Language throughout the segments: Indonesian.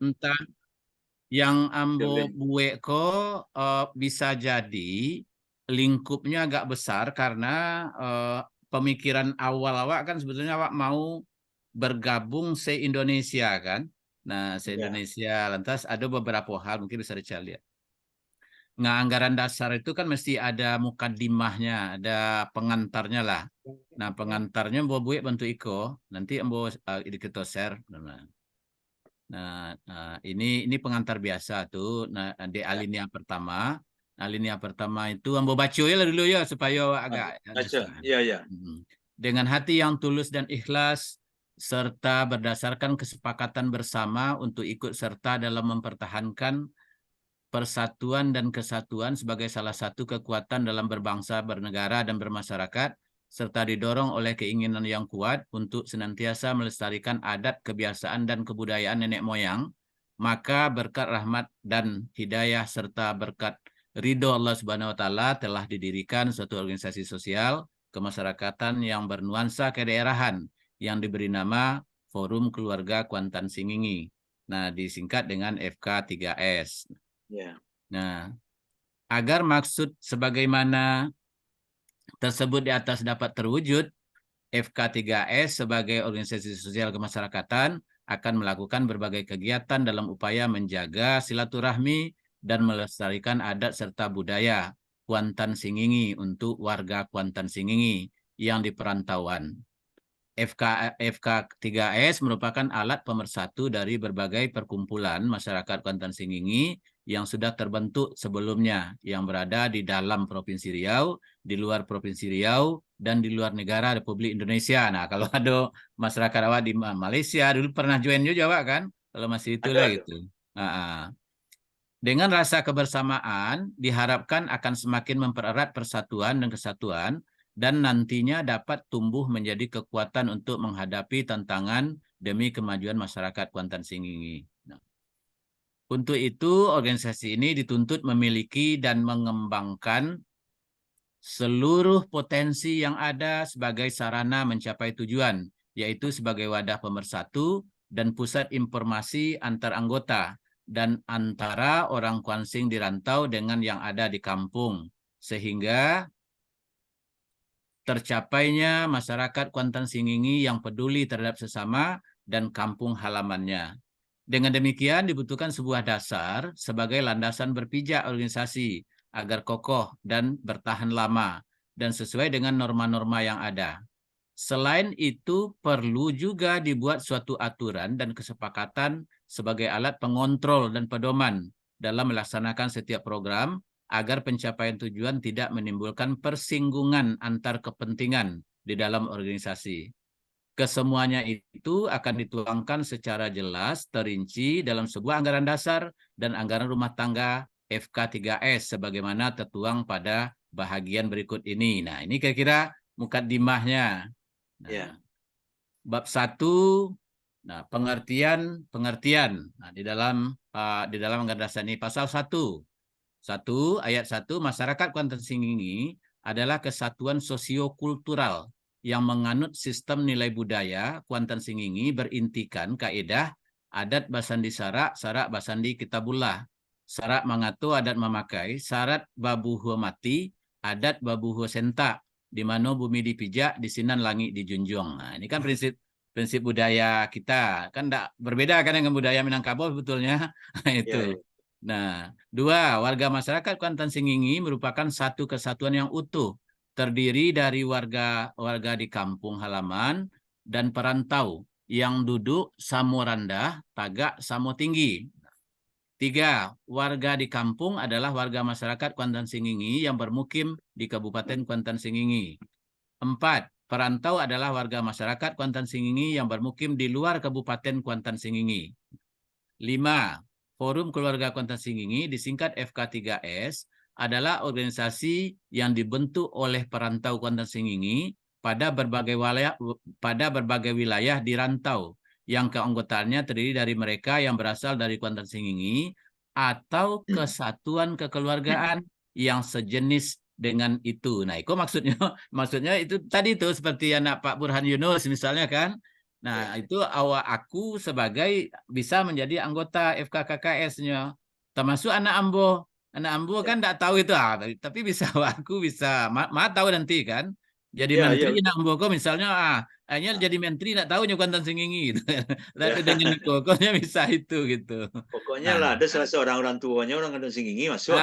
entah yang ambo Boleh. buek ko bisa jadi lingkupnya agak besar karena pemikiran awal awak kan sebetulnya awak mau bergabung se-Indonesia kan. Nah, Ya. se-Indonesia lantas ada beberapa hal mungkin bisa dicari lihat. Nah, anggaran dasar itu kan mesti ada mukadimahnya, ada pengantarnya lah. Nah, pengantarnya Mbo Buik bantu Iko, nanti Mbo kita share. Nah, ini pengantar biasa tuh. Nah, di Ya. alinea pertama. Alinea pertama itu Mbo baca ya dulu ya supaya agak Baca. understand. Iya, iya. Dengan hati yang tulus dan ikhlas serta berdasarkan kesepakatan bersama untuk ikut serta dalam mempertahankan persatuan dan kesatuan sebagai salah satu kekuatan dalam berbangsa, bernegara, dan bermasyarakat, serta didorong oleh keinginan yang kuat untuk senantiasa melestarikan adat, kebiasaan, dan kebudayaan nenek moyang, maka berkat rahmat dan hidayah serta berkat ridho Allah Subhanahu wa taala telah didirikan suatu organisasi sosial kemasyarakatan yang bernuansa kedaerahan yang diberi nama Forum Keluarga Kuantan Singingi. Nah, disingkat dengan FK3S. Ya. Nah, agar maksud sebagaimana tersebut di atas dapat terwujud, FK3S sebagai organisasi sosial kemasyarakatan akan melakukan berbagai kegiatan dalam upaya menjaga silaturahmi dan melestarikan adat serta budaya Kuantan Singingi untuk warga Kuantan Singingi yang di perantauan. FK3S merupakan alat pemersatu dari berbagai perkumpulan masyarakat Kuantan Singingi yang sudah terbentuk sebelumnya, yang berada di dalam Provinsi Riau, di luar Provinsi Riau, dan di luar negara Republik Indonesia. Nah, kalau ada masyarakat awak di Malaysia, dulu pernah join juga, Pak, kan? Kalau masih itulah Ada. gitu. Dengan rasa kebersamaan, diharapkan akan semakin mempererat persatuan dan kesatuan, dan nantinya dapat tumbuh menjadi kekuatan untuk menghadapi tantangan demi kemajuan masyarakat Kuantan Singingi. Nah, untuk itu, organisasi ini dituntut memiliki dan mengembangkan seluruh potensi yang ada sebagai sarana mencapai tujuan, yaitu sebagai wadah pemersatu dan pusat informasi antar anggota dan antara orang Kuansing di rantau dengan yang ada di kampung, sehingga tercapainya masyarakat Kuantan Singingi yang peduli terhadap sesama dan kampung halamannya. Dengan demikian dibutuhkan sebuah dasar sebagai landasan berpijak organisasi agar kokoh dan bertahan lama dan sesuai dengan norma-norma yang ada. Selain itu, perlu juga dibuat suatu aturan dan kesepakatan sebagai alat pengontrol dan pedoman dalam melaksanakan setiap program agar pencapaian tujuan tidak menimbulkan persinggungan antar kepentingan di dalam organisasi. Kesemuanya itu akan dituangkan secara jelas, terinci dalam sebuah anggaran dasar dan anggaran rumah tangga FK3S sebagaimana tertuang pada bahagian berikut ini. Nah, ini kira-kira mukadimahnya. Nah, Ya. bab 1, nah pengertian. Nah, di dalam anggaran dasar ini pasal 1. 1 ayat 1, masyarakat Kuantan Singingi adalah kesatuan sosiokultural yang menganut sistem nilai budaya Kuantan Singingi berintikan kaidah adat basandi sarak, sarak basandi kitabullah. Sarak mengatur adat memakai, syarat babuhu mati, adat babuhu sentak, di mana bumi dipijak, di sinan langit dijunjung. Nah, ini kan prinsip budaya kita. Kan enggak berbeda kan dengan budaya Minangkabau sebetulnya. Nah, Ya. itu. Nah, 2, warga masyarakat Kuantan Singingi merupakan satu kesatuan yang utuh, terdiri dari warga di kampung halaman dan perantau yang duduk samo rendah, tagak samo tinggi. 3, warga di kampung adalah warga masyarakat Kuantan Singingi yang bermukim di Kabupaten Kuantan Singingi. 4, perantau adalah warga masyarakat Kuantan Singingi yang bermukim di luar Kabupaten Kuantan Singingi. 5, Forum Keluarga Kuantan Singingi disingkat FK3S adalah organisasi yang dibentuk oleh perantau Kuantan Singingi pada berbagai wilayah di rantau yang keanggotaannya terdiri dari mereka yang berasal dari Kuantan Singingi atau kesatuan kekeluargaan yang sejenis dengan itu. Nah, itu maksudnya maksudnya itu tadi itu seperti anak Pak Burhan Yunus misalnya kan. Nah, itu aku sebagai bisa menjadi anggota FKKKS-nya. Termasuk anak Ambo. Anak Ambo kan tidak tahu itu, tapi bisa aku bisa. Tahu nanti kan. Jadi Ya, ya, menteri betul. nak Ambo ko misalnya hanya jadi menteri tidak tahu nyokantan singingi gitu. Ya. Dengan kokonya bisa itu gitu. Pokoknya Nah, lah ada salah seorang orang tuanya orang Kandung Singgingi masuk.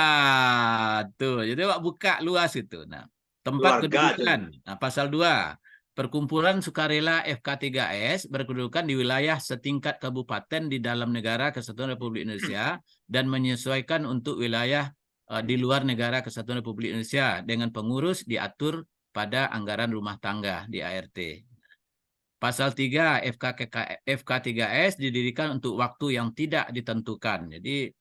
tuh. Jadi Wak buka luas itu. Nah, tempat Keluarga tuh. kedudukan. Nah, pasal 2. Perkumpulan sukarela FK3S berkedudukan di wilayah setingkat kabupaten di dalam negara Kesatuan Republik Indonesia dan menyesuaikan untuk wilayah di luar negara Kesatuan Republik Indonesia dengan pengurus diatur pada anggaran rumah tangga di ART. Pasal 3 FK3S didirikan untuk waktu yang tidak ditentukan. Jadi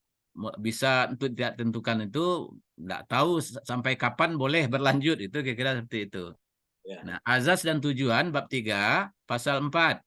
bisa untuk tidak ditentukan itu tidak tahu sampai kapan boleh berlanjut, itu kira-kira seperti itu. Ya. Nah, azas dan tujuan bab 3 pasal 4.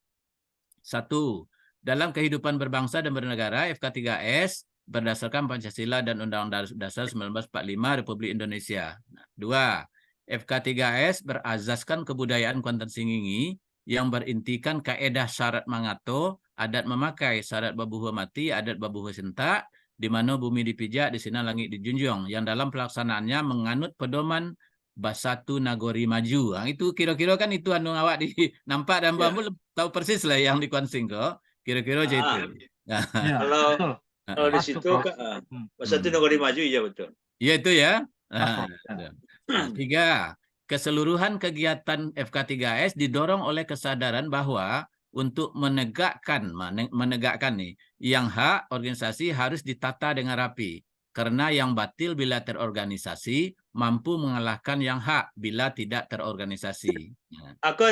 1. Dalam kehidupan berbangsa dan bernegara, FK3S berdasarkan Pancasila dan Undang-Undang Dasar 1945 Republik Indonesia. 2. FK3S berazaskan kebudayaan Kuantan Singingi yang berintikan kaedah syarat mangato, adat memakai, syarat babuhu mati, adat babuhu sentak, di mana bumi dipijak, di sana langit dijunjung, yang dalam pelaksanaannya menganut pedoman Basatu Nagori Maju. Itu kira-kira kan itu anu awak di nampak dan Ya. bambu tahu persis lah yang di Kuansing kok. Kira-kira aja itu. Ya, Kalau betul. kalau di Pas situ tuh, Prof. Satu Negeri Maju ya betul. Iya itu ya. Pas, Nah, Prof. ada. Nah, 3. Keseluruhan kegiatan FK3S didorong oleh kesadaran bahwa untuk menegakkan nih yang hak organisasi harus ditata dengan rapi. Karena yang batil bila terorganisasi mampu mengalahkan yang hak bila tidak terorganisasi. Nah, Aku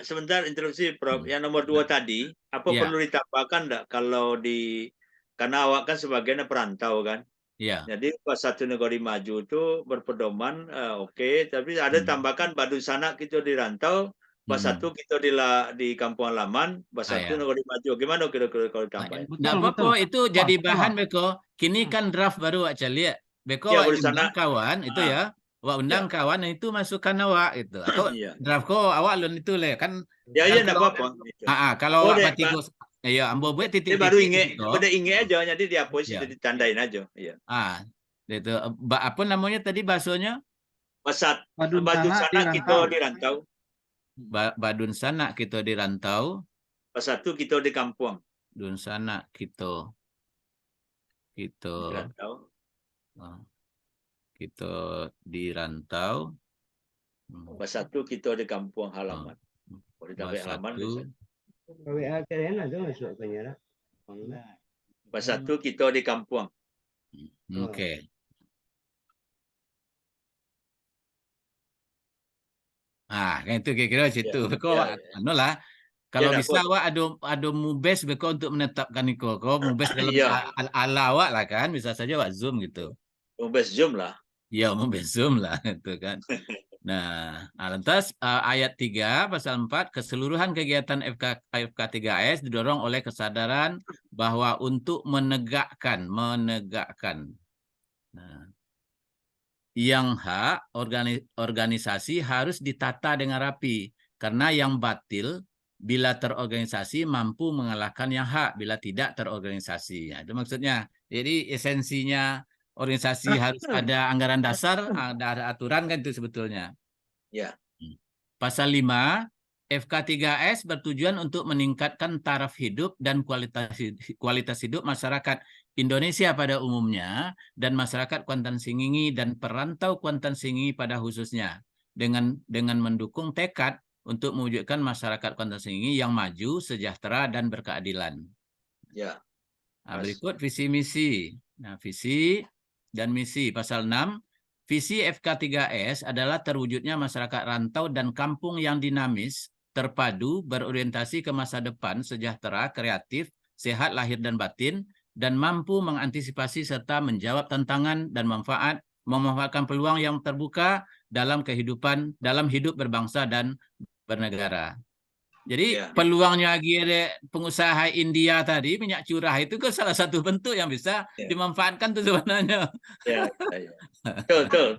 sebentar interupsi Prof. Yang nomor 2 tadi, apa ya, perlu ditambahkan enggak kalau karena awak kan sebagian perantau kan. ya. Jadi pas Satu Negeri Maju itu berpedoman oke, tapi ada tambahkan Badun Sanak kita di rantau, pas satu kita di kampung halaman, pas Satu Ya. Negeri Maju. Gimana kira-kira kalau ditambahin? Nggak Betul, apa-apa, betul. itu jadi Pas, bahan Prof. Beko. Kini kan draft baru Wak lihat. Beko Ya, Wak Badun undang Sanak. kawan itu ya. Wak undang Ya, kawan itu masukkan awak itu. Atau iya. draft ko awak lun itu le kan. Ya, Kan iya enggak kalau apa-apa. Gitu. kalau Oh, awak deh, Pak. batigo ya ambo buat Dia baru titik-titik inge, gitu. udah inge aja, jadi dihapus, Ya. jadi ditandain aja. Iya. Itu apa namanya tadi bahasanya? Badun Sanak kita di rantau. Badun Sanak kita di rantau. Pas satu kita di kampung. Badun Sanak kita Di rantau. Kita di rantau. Pas satu kita di kampung halaman. Kalau ditambah halaman bisa. Pas satu kita di kampung. Oke. Kan itu kira-kira situ. Kok anu lah. Kalau bisa awak ada mubes beko untuk menetapkan itu. Kok mubes dalam ala awak lah kan. Bisa saja awak Zoom gitu. Mubes Zoom lah. Iya, mubes Zoom lah itu kan. Nah, lantas ayat 3 pasal 4 keseluruhan kegiatan FK3S didorong oleh kesadaran bahwa untuk menegakkan yang hak organisasi harus ditata dengan rapi karena yang batil bila terorganisasi mampu mengalahkan yang hak bila tidak terorganisasi. Itu maksudnya. Jadi esensinya organisasi harus ada anggaran dasar, ada aturan kan itu sebetulnya. Ya. Pasal 5, FK3S bertujuan untuk meningkatkan taraf hidup dan kualitas hidup masyarakat Indonesia pada umumnya dan masyarakat Kuantan Singingi dan perantau Kuantan Singingi pada khususnya dengan mendukung tekad untuk mewujudkan masyarakat Kuantan Singingi yang maju, sejahtera dan berkeadilan. Ya. Berikut visi misi. Nah, visi dan misi pasal 6. Visi FK3S adalah terwujudnya masyarakat rantau dan kampung yang dinamis, terpadu, berorientasi ke masa depan, sejahtera, kreatif, sehat lahir dan batin, dan mampu mengantisipasi serta menjawab tantangan dan memanfaatkan peluang yang terbuka dalam hidup berbangsa dan bernegara. Jadi peluangnya lagi ada pengusaha India tadi, minyak curah itu kan salah satu bentuk yang bisa dimanfaatkan tuh sebenarnya. Ya. Betul.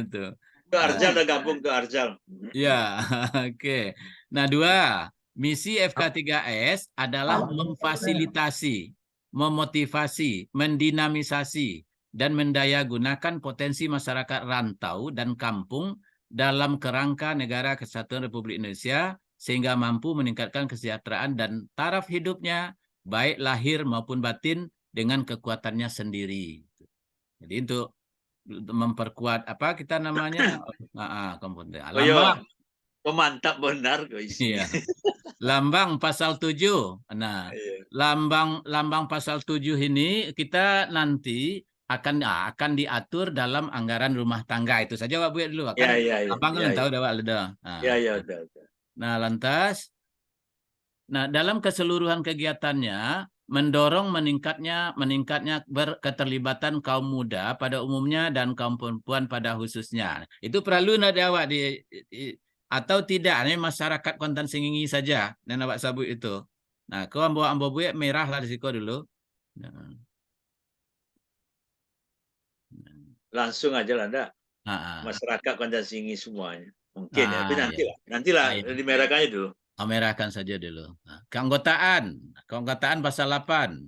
Itu. Ke Arjal udah gabung ke Arjal. Ya, oke. Nah, 2. Misi FK3S adalah memfasilitasi, memotivasi, mendinamisasi, dan mendayagunakan potensi masyarakat rantau dan kampung dalam kerangka Negara Kesatuan Republik Indonesia sehingga mampu meningkatkan kesejahteraan dan taraf hidupnya baik lahir maupun batin dengan kekuatannya sendiri. Jadi untuk memperkuat apa kita namanya komponen. Oh yo, Lambang, mantap benar iya. isinya. Lambang pasal 7. Nah, Iya. lambang pasal 7 ini kita nanti akan diatur dalam anggaran rumah tangga. Itu saja Pak Buya dulu. Ya, Kan ya, ya, abang ya, kan tahu ya, dah Pak Leda. ya, ya, udah, udah. Lantas dalam keseluruhan kegiatannya mendorong meningkatnya keterlibatan kaum muda pada umumnya dan kaum perempuan pada khususnya. Itu perlu ada awak atau tidak ini masyarakat Kuantan Sengingi saja dan awak sabut itu. Nah, kau ambo buat merah lah di situ dulu. Langsung aja lah, enggak. Nah, Masyarakat Kuantan Sengingi semuanya. Mungkin ya, tapi ya. nantilah dimerahkannya dulu. Merahkan saja dulu. Nah, keanggotaan pasal 8.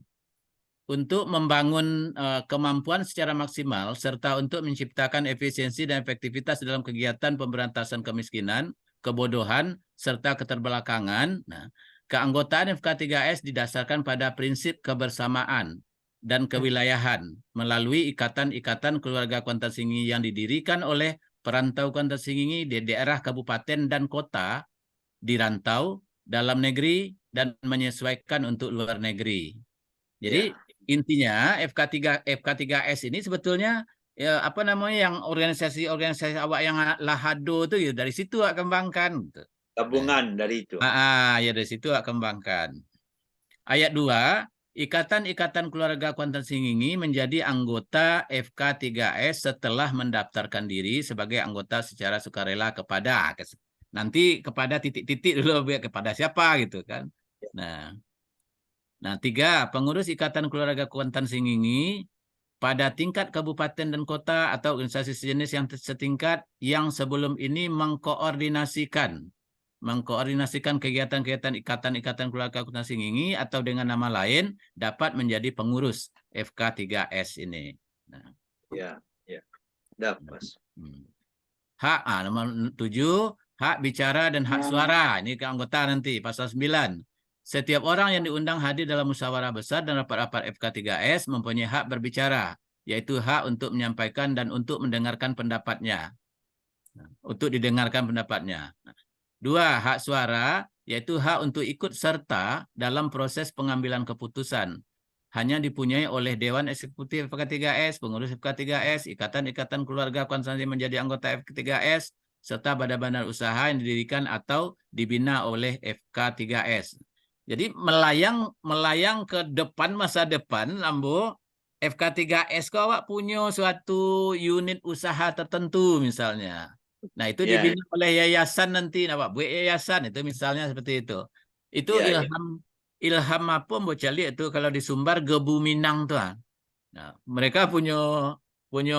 Untuk membangun kemampuan secara maksimal serta untuk menciptakan efisiensi dan efektivitas dalam kegiatan pemberantasan kemiskinan, kebodohan, serta keterbelakangan. Nah, keanggotaan FK3S didasarkan pada prinsip kebersamaan dan kewilayahan melalui ikatan-ikatan keluarga Kuantan Sengingi yang didirikan oleh perantau Kuantan Sengingi di daerah kabupaten dan kota di rantau, dalam negeri, dan menyesuaikan untuk luar negeri. Jadi intinya FK3S ini sebetulnya ya apa namanya yang organisasi-organisasi awak yang lahado itu ya dari situ awak kembangkan gitu. Tabungan dari itu. Ya dari situ awak kembangkan. Ayat 2, ikatan-ikatan keluarga Kuantan Sengingi menjadi anggota FK3S setelah mendaftarkan diri sebagai anggota secara sukarela kepada nanti kepada titik-titik dulu kepada siapa gitu kan. Nah, 3, pengurus Ikatan Keluarga Kuantan Sengingi pada tingkat kabupaten dan kota atau organisasi sejenis yang setingkat yang sebelum ini mengkoordinasikan kegiatan-kegiatan ikatan-ikatan keluarga Kuantan Sengingi atau dengan nama lain dapat menjadi pengurus FK3S ini. Nah. Ya, dapat. Nomor 7, hak bicara dan hak suara. Ini ke anggota nanti, pasal 9. Setiap orang yang diundang hadir dalam musyawarah besar dan rapat-rapat FK3S mempunyai hak berbicara, yaitu hak untuk menyampaikan dan untuk mendengarkan pendapatnya. Untuk didengarkan pendapatnya. 2, hak suara, yaitu hak untuk ikut serta dalam proses pengambilan keputusan. Hanya dipunyai oleh Dewan Eksekutif FK3S, pengurus FK3S, ikatan-ikatan keluarga Kuantan Sengingi menjadi anggota FK3S, serta badan-badan usaha yang didirikan atau dibina oleh FK3S. Jadi melayang ke depan masa depan, Lambo, FK3S kau awak punya suatu unit usaha tertentu misalnya. Nah, itu dibina oleh yayasan nanti, Pak. Buat yayasan itu misalnya seperti itu. Itu ilham apa Mbok Cali itu kalau di Sumbar Gebu Minang tuh. Nah, mereka punya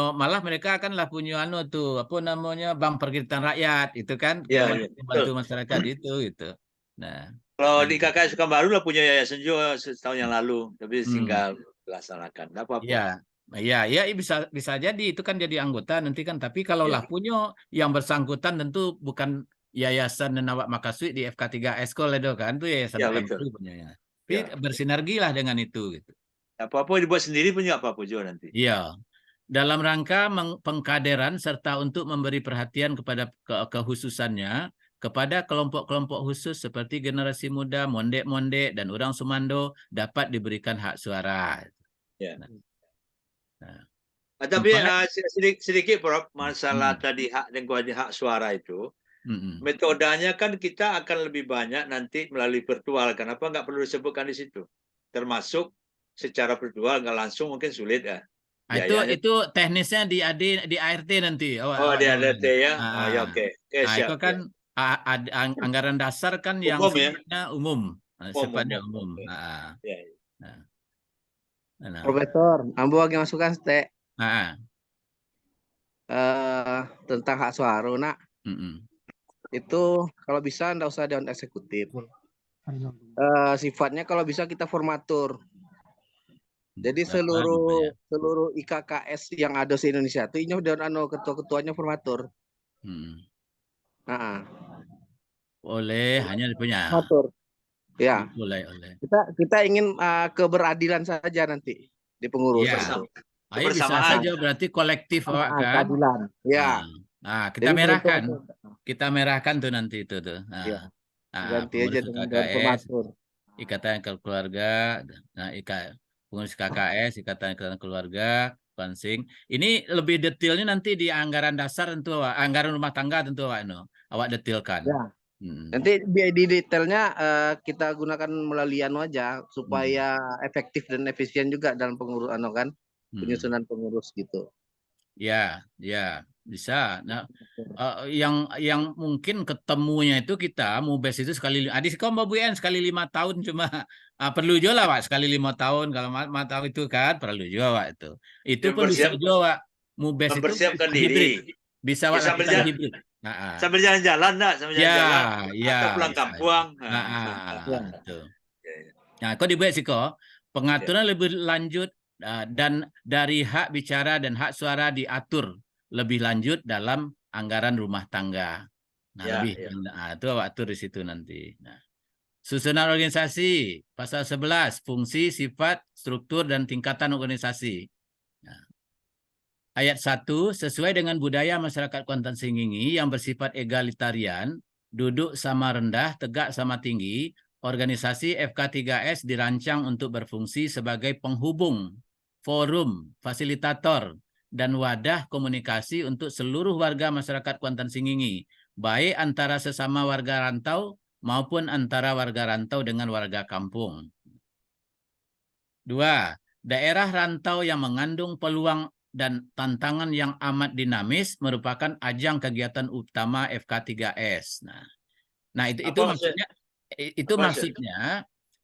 malah mereka akanlah punya tuh apa namanya Bank Perkreditan Rakyat itu kan membantu masyarakat itu gitu. Nah, kalau di KKS Sukambaru lah punya yayasan juga setahun yang lalu, tapi tinggal dilaksanakan. Enggak apa-apa. Ya, bisa jadi itu kan jadi anggota nanti kan. Tapi kalau lah punya yang bersangkutan tentu bukan yayasan dan awak makasui di FK3S itu kan itu yayasan MU punya. Tapi bersinergi lah dengan itu gitu. Apa-apa dibuat sendiri pun nggak apa-apa juga nanti. Iya. Dalam rangka pengkaderan serta untuk memberi perhatian kepada kekhususannya kepada kelompok-kelompok khusus seperti generasi muda, mondek-mondek, dan orang Sumando dapat diberikan hak suara. Tapi sedikit Prof, masalah tadi hak dan kewajiban hak suara itu, metodenya kan kita akan lebih banyak nanti melalui virtual. Kenapa nggak perlu disebutkan di situ? Termasuk secara virtual nggak langsung mungkin sulit ya. Itu teknisnya di ART nanti. Di ART ya. Oke. Itu kan anggaran dasar kan yang sifatnya umum. Sifatnya umum. Profesor, ambo lagi masukan stek. Tentang hak suara, nak. Itu kalau bisa ndak usah Dewan Eksekutif. sifatnya kalau bisa kita formatur. Jadi Berapa namanya? seluruh IKKS yang ada di Indonesia itu ini udah ketua-ketuanya formatur. Nah, Oleh hanya punya. formatur. Ya. Oleh. Kita ingin keberadilan saja nanti di pengurus. Ya. Ayo bisa saja berarti kolektif Pak kan. Keadilan. Ya. Nah, kita Jadi merahkan. Kita merahkan tuh nanti itu tuh. Ya. Nah, Ganti aja pengurus dengan KKS, formatur. ikatan keluarga, nah pengurus KKS, ikatan keluarga, pansing. Ini lebih detailnya nanti di anggaran dasar tentu, anggaran rumah tangga tentu, Pak No. Awak detailkan. Ya. Nanti di detailnya kita gunakan melalui aja supaya efektif dan efisien juga dalam pengurus kan, penyusunan pengurus gitu. Ya, bisa. Nah, yang mungkin ketemunya itu kita MUBES itu sekali, adik kau Mbak Buyan sekali 5 tahun cuma perlu juga lah Pak, sekali 5 tahun kalau mau tahu itu kan perlu juga Pak itu. Itu pun bisa juga Pak. MUBES itu mempersiapkan bisa diri. Hibrid. Bisa Pak lakukan hibrid. Sambil jalan-jalan enggak? Sambil jalan-jalan atau pulang bisa. kampung. Itu. Nah, kau dibuat sih kok pengaturan lebih lanjut dan dari hak bicara dan hak suara diatur lebih lanjut dalam anggaran rumah tangga. Nah, itu atur di situ nanti. Nah, susunan organisasi pasal 11 fungsi, sifat, struktur dan tingkatan organisasi. Nah, ayat 1 sesuai dengan budaya masyarakat Kuantan Sengingi yang bersifat egalitarian, duduk sama rendah, tegak sama tinggi. Organisasi FK3S dirancang untuk berfungsi sebagai penghubung, forum, fasilitator, dan wadah komunikasi untuk seluruh warga masyarakat Kuantan Sengingi, baik antara sesama warga rantau maupun antara warga rantau dengan warga kampung. 2. Daerah rantau yang mengandung peluang dan tantangan yang amat dinamis merupakan ajang kegiatan utama FK3S. Nah itu maksudnya. Itu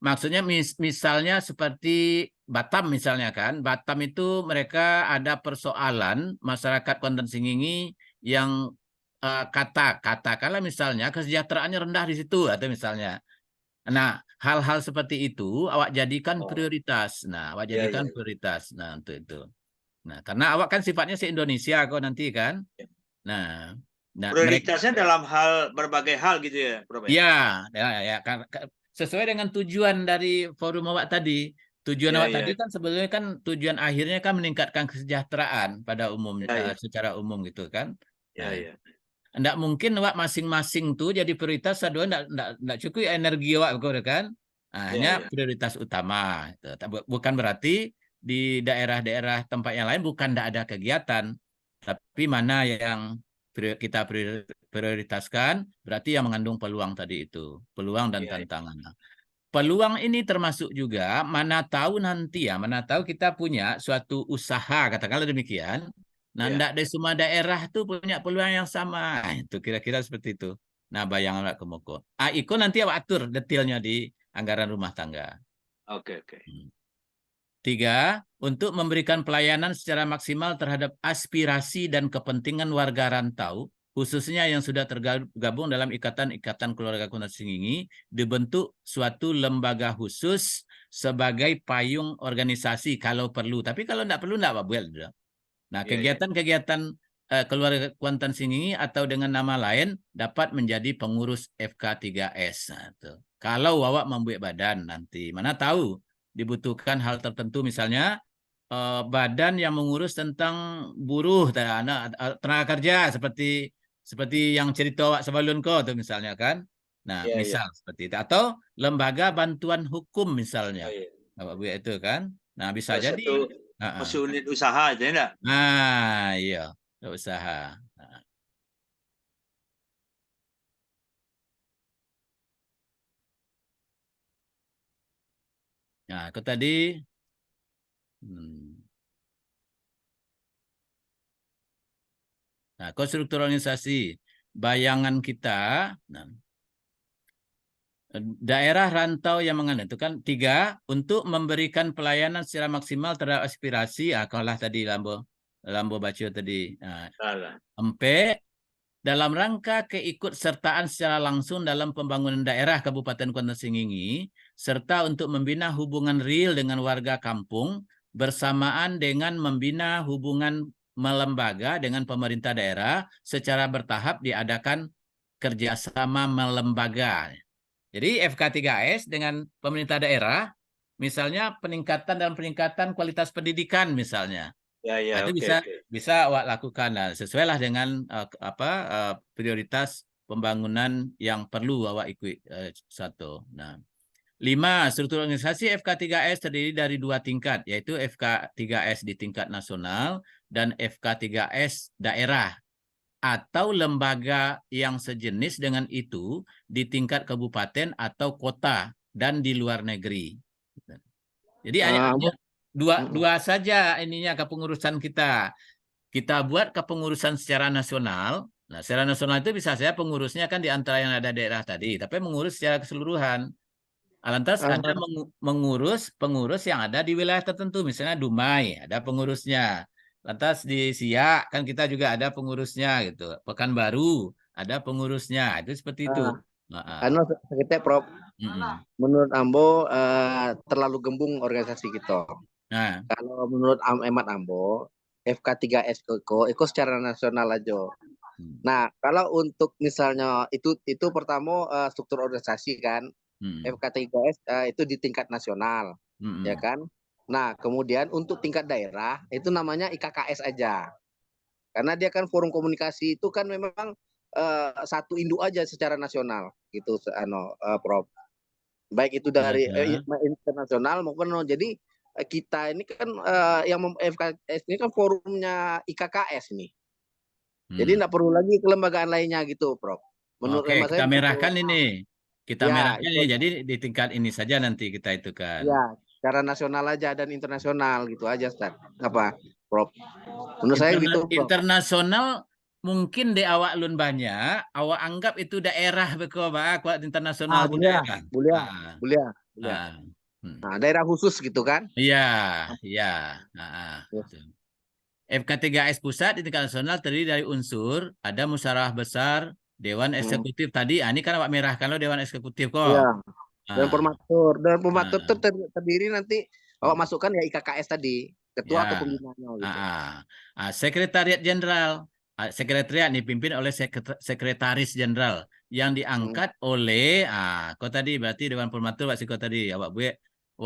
maksudnya misalnya seperti Batam misalnya kan. Batam itu mereka ada persoalan masyarakat Kuantan Sengingi yang katakanlah misalnya kesejahteraannya rendah di situ atau misalnya. Nah, hal-hal seperti itu awak jadikan prioritas. Nah, awak jadikan prioritas. Nah, untuk itu. Nah, karena awak kan sifatnya se-Indonesia kok nanti kan. Nah, prioritasnya dalam hal berbagai hal gitu ya, Prof. Ya, sesuai dengan tujuan dari forum awak tadi. Tujuan awak tadi kan sebenarnya kan tujuan akhirnya kan meningkatkan kesejahteraan pada umumnya secara umum gitu kan. Enggak mungkin awak masing-masing tuh jadi prioritas enggak cukup energi awak kan. Hanya prioritas utama. Bukan berarti di daerah-daerah tempat yang lain bukan enggak ada kegiatan. Tapi mana yang kita prioritaskan berarti yang mengandung peluang tadi itu, peluang dan tantangan. Peluang ini termasuk juga mana tahu nanti mana tahu kita punya suatu usaha katakanlah demikian. Nah, enggak dari semua daerah tuh punya peluang yang sama. Itu kira-kira seperti itu. Nah, bayangan Komoko. Iko nanti atur detailnya di anggaran rumah tangga. Oke. 3. Untuk memberikan pelayanan secara maksimal terhadap aspirasi dan kepentingan warga rantau, khususnya yang sudah tergabung dalam ikatan-ikatan keluarga Kuantan Sengingi, dibentuk suatu lembaga khusus sebagai payung organisasi kalau perlu. Tapi kalau tidak perlu, tidak apa-apa. Nah, kegiatan-kegiatan keluarga Kuantan Sengingi atau dengan nama lain dapat menjadi pengurus FK3S. Nah, kalau awak membuat badan nanti, mana tahu dibutuhkan hal tertentu misalnya badan yang mengurus tentang buruh tenaga kerja seperti yang cerita awak sebelum kau tuh misalnya kan. Nah, misal seperti itu atau lembaga bantuan hukum misalnya. Awak buat itu kan. Nah, bisa jadi unit usaha aja enggak? Nah, iya, usaha. Nah, aku tadi Nah, konstruktur organisasi bayangan kita, daerah rantau yang mengandung itu kan 3 untuk memberikan pelayanan secara maksimal terhadap aspirasi. Kalau tadi Lambo baca tadi. 4 dalam rangka keikutsertaan secara langsung dalam pembangunan daerah Kabupaten Kuantan Sengingi, serta untuk membina hubungan real dengan warga kampung, bersamaan dengan membina hubungan melembaga dengan pemerintah daerah, secara bertahap diadakan kerjasama melembaga. Jadi FK3S dengan pemerintah daerah, misalnya peningkatan kualitas pendidikan misalnya. Ya, ya, Itu bisa awak lakukan. Nah, sesuailah dengan prioritas pembangunan yang perlu awak ikut satu. Nah, 5. Struktur organisasi FK3S terdiri dari 2 tingkat, yaitu FK3S di tingkat nasional dan FK3S daerah atau lembaga yang sejenis dengan itu di tingkat kabupaten atau kota dan di luar negeri. Jadi hanya dua saja ininya kepengurusan kita. Kita buat kepengurusan secara nasional. Nah, secara nasional itu bisa saya pengurusnya kan di antara yang ada daerah tadi, tapi mengurus secara keseluruhan. Lantas ada pengurus yang ada di wilayah tertentu, misalnya Dumai ada pengurusnya. Lantas di Siak kan kita juga ada pengurusnya gitu. Pekanbaru ada pengurusnya. Itu seperti itu. Karena kita Prof, menurut Ambo terlalu gembung organisasi kita. Nah, kalau menurut Emat Ambo, FK3S itu secara nasional aja. Nah, kalau untuk misalnya itu pertama struktur organisasi kan, FK3S itu di tingkat nasional, ya kan? Nah, kemudian untuk tingkat daerah itu namanya IKKS aja, karena dia kan forum komunikasi itu kan memang satu induk aja secara nasional gitu, Prof. Baik itu dari internasional maupun jadi kita ini kan yang FKS ini kan forumnya IKKS ini. Jadi tidak perlu lagi kelembagaan lainnya gitu, Prof. Menurut kita merahkan ini. Kita merahkan ini, jadi di tingkat ini saja nanti kita itu kan. Ya, secara nasional aja dan internasional gitu aja, Ustaz. Apa, Prof? Menurut saya gitu, Prof. Internasional mungkin di awak lun banyak, awak anggap itu daerah beko kuat internasional boleh. Nah, daerah khusus gitu kan? Iya. FK3S pusat di tingkat nasional terdiri dari unsur ada musyawarah besar, dewan eksekutif tadi. Ini kan awak merahkan lo dewan eksekutif kok. Iya. Dan pematur itu terdiri nanti awak masukkan ya IKKS tadi, ketua atau pembinanya gitu. Sekretariat Jenderal. Sekretariat dipimpin oleh sekretaris jenderal yang diangkat oleh kau tadi berarti dewan pematur Pak Siko tadi awak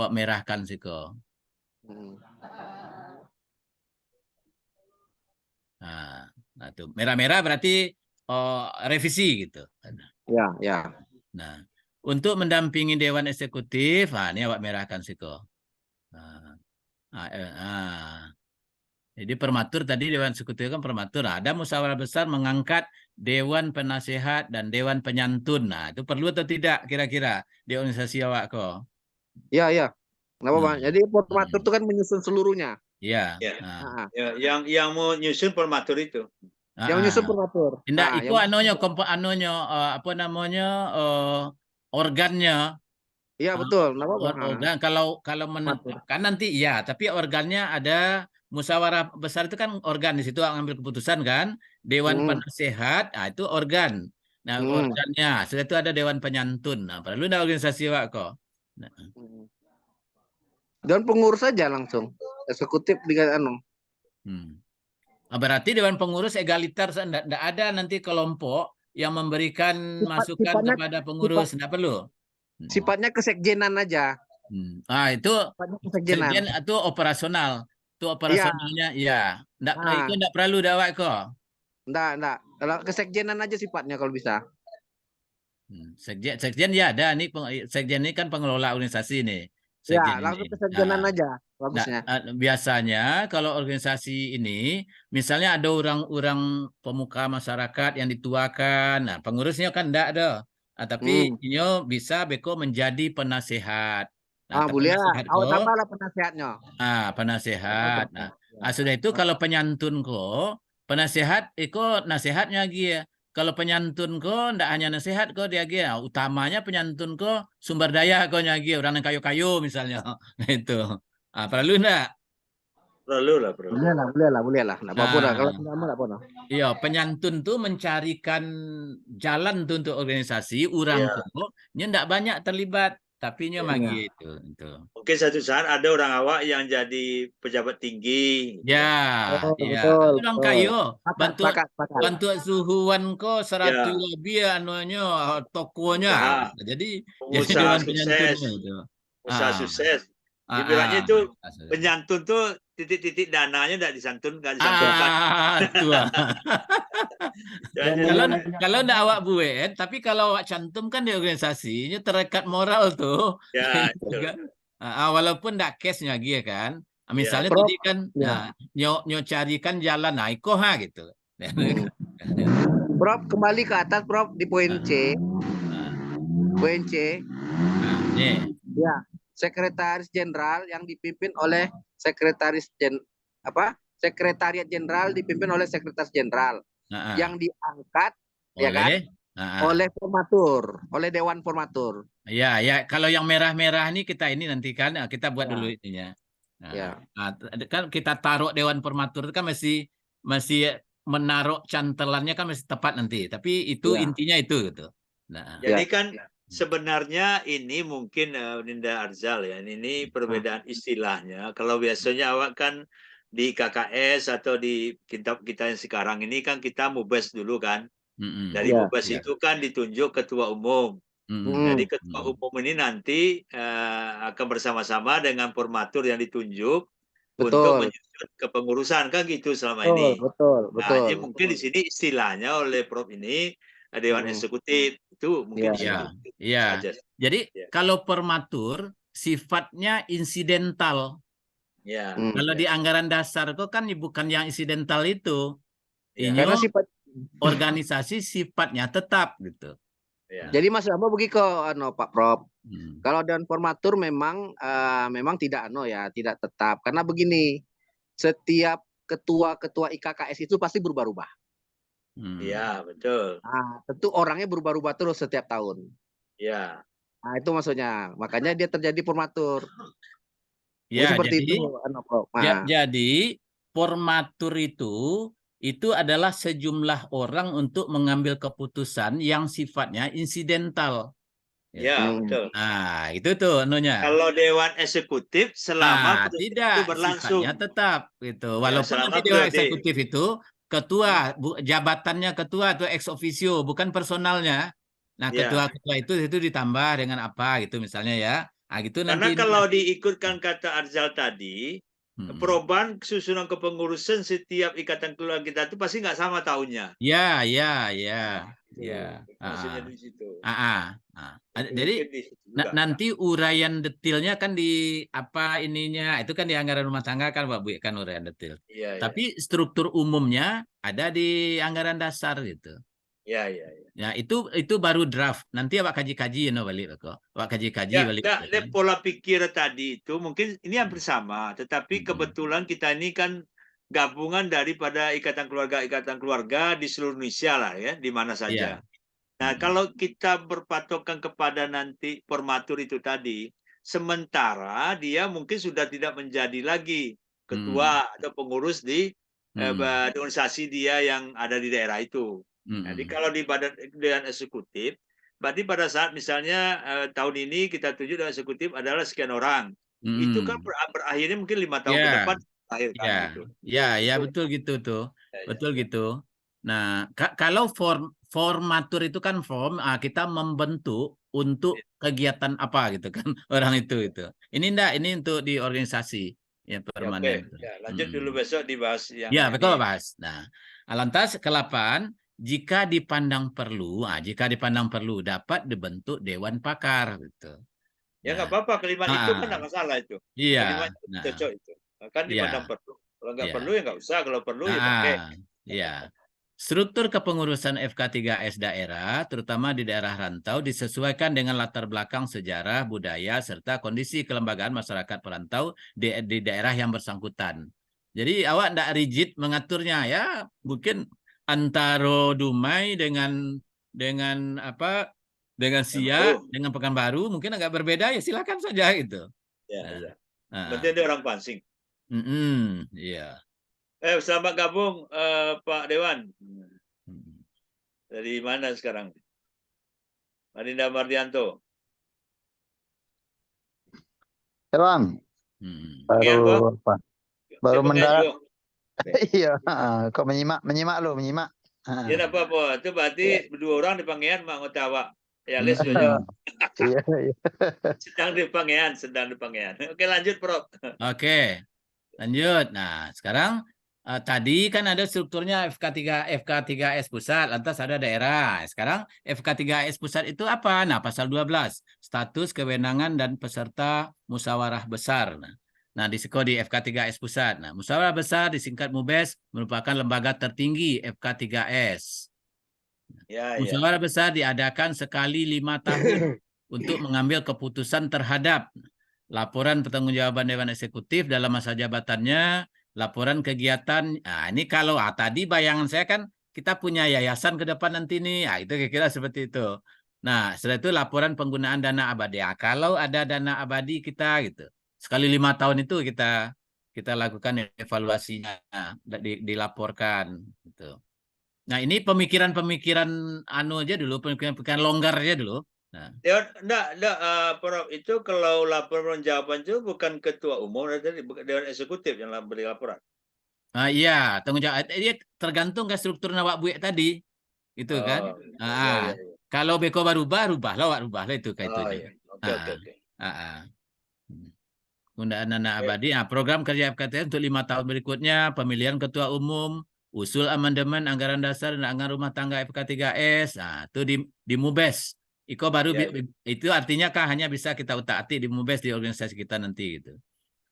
merahkan Siko. Nah tuh merah-merah berarti revisi gitu. Ya. Nah, untuk mendampingi dewan eksekutif, ini awak merahkan Siko. Jadi permatur tadi dewan eksekutif kan permatur. Ada musyawarah besar mengangkat dewan penasehat dan dewan penyantun. Nah, itu perlu atau tidak kira-kira di organisasi awak kok? Iya. Kenapa, Bang? Jadi permatur itu kan menyusun seluruhnya. Iya. Yang mau nyusun permatur itu. Yang menyusun permatur. Tidak, itu apa namanya organnya. Iya betul. Organ kalau menetapkan nanti iya, tapi organnya ada musyawarah besar itu kan organ di situ ngambil keputusan kan. Dewan penasehat, itu organ. Nah, organnya setelah itu ada dewan penyantun. Nah, perlu ada organisasi Wak kok. Nah. Dewan pengurus saja langsung. Eksekutif dengan berarti dewan pengurus egaliter, tidak ada nanti kelompok yang memberikan masukan kepada pengurus, tidak perlu. Sifatnya kesekjenan aja. Itu sekjen itu operasional. Itu operasionalnya ya. Itu enggak perlu dawak kok. Enggak. Kalau kesekjenan aja sifatnya kalau bisa. Sekjen ya ada nih, sekjen ini kan pengelola organisasi nih. Ya, langsung kesekjenan aja bagusnya. Biasanya kalau organisasi ini misalnya ada orang-orang pemuka masyarakat yang dituakan. Nah, pengurusnya kan enggak ada. Tapi ini bisa beko menjadi penasehat. Boleh. Tambahlah penasehatnya. Penasehat. Sudah itu kalau penyantun penasehat itu nasihatnya lagi ya. Kalau penyantun ndak hanya nasihat dia lagi. Utamanya penyantun sumber daya nyagi orang yang kayu-kayu misalnya. Itu. Perlu enggak? Perlu lah, perlu. Boleh lah. Nggak apa-apa lah. Kalau tidak mau, nggak apa-apa. Iya, penyantun tuh mencarikan jalan tuh untuk organisasi, orang tuh, ndak banyak terlibat, tapi nya magi itu. Mungkin satu saat ada orang awak yang jadi pejabat tinggi. Ya, Betul. orang kayo, Sepakat. bantu suhuan ko 100 lebih anunya tokonya. Jadi pengusaha dewan sukses. penyantunnya itu. Usaha sukses. Ibaratnya itu penyantun tuh titik-titik dananya nggak disantunkan. Tua. Kalau ndak awak buat, tapi kalau awak cantum kan di organisasinya terekat moral tuh. Ya. Walaupun ndak case-nya gitu kan. Misalnya Prof, tadi kan nyo carikan jalan gitu. Prof, kembali ke atas Prof di poin C. Poin C. Ya, Sekretaris Jenderal yang dipimpin oleh Sekretariat Jenderal dipimpin oleh Sekretaris Jenderal yang diangkat oleh formatur, oleh Dewan Formatur. Ya, kalau yang merah-merah ini kita nanti kan kita buat dulu ininya. Kan kita taruh Dewan Formatur itu kan masih menaruh cantelannya kan masih tepat nanti. Tapi itu intinya itu gitu. Jadi kan sebenarnya ini mungkin Ninda Arzal ya, ini perbedaan istilahnya. Kalau biasanya awak kan di KKS atau di kita yang sekarang ini kan kita mubes dulu kan. Dari mubes itu kan ditunjuk ketua umum. Jadi ketua umum ini nanti akan bersama-sama dengan formatur yang ditunjuk untuk menyusun kepengurusan kan gitu selama ini. Betul. Jadi mungkin di sini istilahnya oleh Prof ini Dewan Eksekutif itu mungkin saja. Jadi kalau formatur sifatnya insidental. Kalau di anggaran dasar kok kan bukan yang insidental itu. Karena organisasi sifatnya tetap gitu. Jadi maksud apa begitu Pak Prof? Kalau Dewan Formatur memang tidak tidak tetap karena begini, setiap ketua IKKS itu pasti berubah-ubah. Iya, betul. Nah, tentu orangnya berubah-ubah terus setiap tahun. Iya. Nah, itu maksudnya. Makanya dia terjadi formatur. Seperti itu. Jadi formatur itu adalah sejumlah orang untuk mengambil keputusan yang sifatnya insidental. Ya, betul. Nah, itu tuh anunya. Kalau Dewan Eksekutif selama tidak, itu berlangsung sifatnya tetap gitu. Walaupun nanti Dewan Eksekutif itu ketua, jabatannya ketua atau ex officio, bukan personalnya. Nah, ketua itu ditambah dengan apa gitu misalnya ya. Nah, gitu karena nanti. Kalau diikutkan kata Arzal tadi, perubahan susunan kepengurusan setiap ikatan keluarga kita itu pasti nggak sama tahunnya. Ya. Maksudnya di situ. Jadi nanti uraian detailnya kan di apa ininya itu kan di anggaran rumah tangga kan Pak Bu kan uraian detail. Tapi struktur umumnya ada di anggaran dasar gitu. Ya. Ya itu baru draft. Nanti awak kaji-kaji balik kok. Awak kaji-kaji balik. Pola pikir tadi itu mungkin ini hampir sama, tetapi kebetulan kita ini kan gabungan daripada ikatan keluarga di seluruh Indonesia lah ya, di mana saja. Nah, kalau kita berpatokan kepada nanti formatur itu tadi, sementara dia mungkin sudah tidak menjadi lagi ketua atau pengurus di organisasi dia yang ada di daerah itu. Jadi kalau di Dewan Eksekutif, berarti pada saat misalnya tahun ini kita tunjuk Dewan Eksekutif adalah sekian orang, itu kan berakhirnya mungkin 5 tahun ke depan akhir kan gitu. Ya betul gitu tuh, betul gitu. Nah kalau formatur itu kan kita membentuk untuk kegiatan apa gitu kan orang itu. Ini untuk di organisasi ya permanen. Lanjut dulu besok dibahas yang betul bahas. Nah lantas ke-8 jika dipandang perlu dapat dibentuk dewan pakar gitu. Ya nggak apa-apa kelima itu kan nggak masalah itu. Iya. Cocok itu. Kan dipandang perlu. Kalau nggak perlu ya nggak usah. Kalau perlu ya pakai. Iya. Struktur kepengurusan FK3S daerah, terutama di daerah rantau, disesuaikan dengan latar belakang sejarah, budaya, serta kondisi kelembagaan masyarakat perantau di daerah yang bersangkutan. Jadi awak tidak rigid mengaturnya ya, mungkin antara Dumai dengan Siak, dengan Pekanbaru mungkin agak berbeda ya silakan saja gitu. Berarti ada orang Pansing. Iya. Selamat gabung Pak Dewan. Dari mana sekarang? Adinda Mardianto. Bang, Pengen, baru apa? Baru Saya pengen mendarat. juga. Iya, kok menyimak lo, menyimak. Ya, apa apa. Itu berarti berdua orang di Pangean mak ngotawak. Ya, les Iya, iya. sedang di Pangean. Oke, lanjut, Prof. Oke, lanjut. Nah, sekarang tadi kan ada strukturnya FK3S pusat, lantas ada daerah. Sekarang FK3S pusat itu apa? Nah, pasal 12, status, kewenangan, dan peserta musyawarah besar. Nah, di FK3S pusat. Nah, musyawarah besar disingkat MUBES merupakan lembaga tertinggi FK3S. Musyawarah besar diadakan sekali 5 tahun untuk mengambil keputusan terhadap laporan pertanggungjawaban Dewan Eksekutif dalam masa jabatannya, laporan kegiatan. Nah, ini kalau tadi bayangan saya kan kita punya yayasan ke depan nanti nih. Nah, itu kira-kira seperti itu. Nah, setelah itu laporan penggunaan dana abadi. Nah, kalau ada dana abadi kita gitu. Sekali 5 tahun itu kita lakukan evaluasinya, dilaporkan gitu. Nah, ini pemikiran-pemikiran aja dulu, pemikiran longgar aja dulu. Nah. Ya, enggak, Prof. Itu kalau laporan jawaban itu bukan ketua umum, tadi bukan Dewan Eksekutif yang beri laporan. Iya, tanggung jawab. Tergantung ke struktur nawak buik tadi, itu kan. Ya. Kalau beko rubahlah itu kayak itu. Oke. Penggunaan dana abadi. Program kerja FKTS untuk 5 tahun berikutnya, pemilihan ketua umum, usul amandemen anggaran dasar dan anggaran rumah tangga FK3S. Nah, itu di MUBES. Iko baru itu artinya hanya bisa kita utak-atik di MUBES di organisasi kita nanti gitu.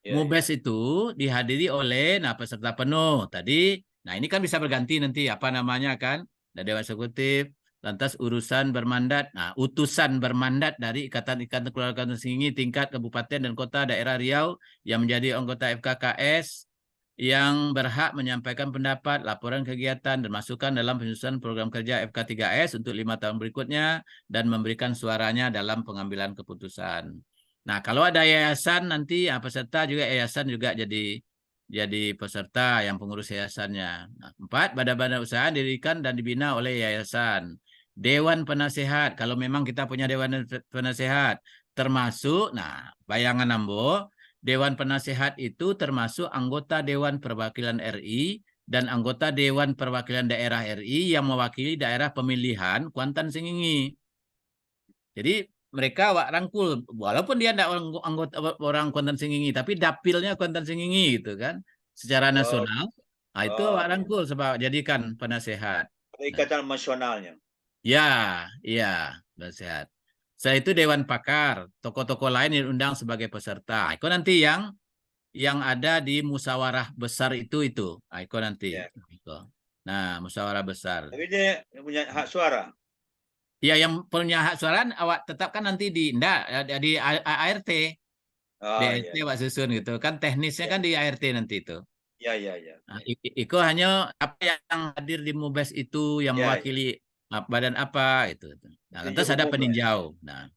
MUBES itu dihadiri oleh peserta penuh tadi. Nah, ini kan bisa berganti nanti apa namanya kan? Ada Dewan Eksekutif, lantas urusan bermandat. Nah, utusan bermandat dari Ikatan-Ikatan Keluarga Tinggi tingkat kabupaten dan kota daerah Riau yang menjadi anggota FKKS yang berhak menyampaikan pendapat, laporan kegiatan, dan masukan dalam penyusunan program kerja FK3S untuk 5 tahun berikutnya dan memberikan suaranya dalam pengambilan keputusan. Nah, kalau ada yayasan nanti peserta juga yayasan juga jadi peserta yang pengurus yayasannya. Nah, 4, badan-badan usaha didirikan dan dibina oleh yayasan. Dewan Penasehat, kalau memang kita punya Dewan Penasehat, termasuk, bayangan Ambo, Dewan Penasehat itu termasuk anggota Dewan Perwakilan RI dan anggota Dewan Perwakilan Daerah RI yang mewakili daerah pemilihan Kuantan Sengingi. Jadi mereka rangkul, walaupun dia tidak anggota orang Kuantan Sengingi, tapi dapilnya Kuantan Sengingi gitu kan, secara nasional. Nah, itu rangkul sebab jadikan penasehat. Ikatan nasionalnya. Ya, iya, penasehat. Setelah itu Dewan Pakar, tokoh-tokoh lain diundang sebagai peserta. Itu nanti yang ada di musyawarah besar itu. Itu nanti. Nah, musyawarah besar. Tapi dia punya hak suara. Ya, yang punya hak suara awak tetapkan nanti di ART. Di ART awak susun gitu. Kan teknisnya kan di ART nanti itu. Ya. Nah, itu hanya apa yang hadir di MUBES itu yang mewakili badan apa itu. Nah, lantas ada peninjau. Nah,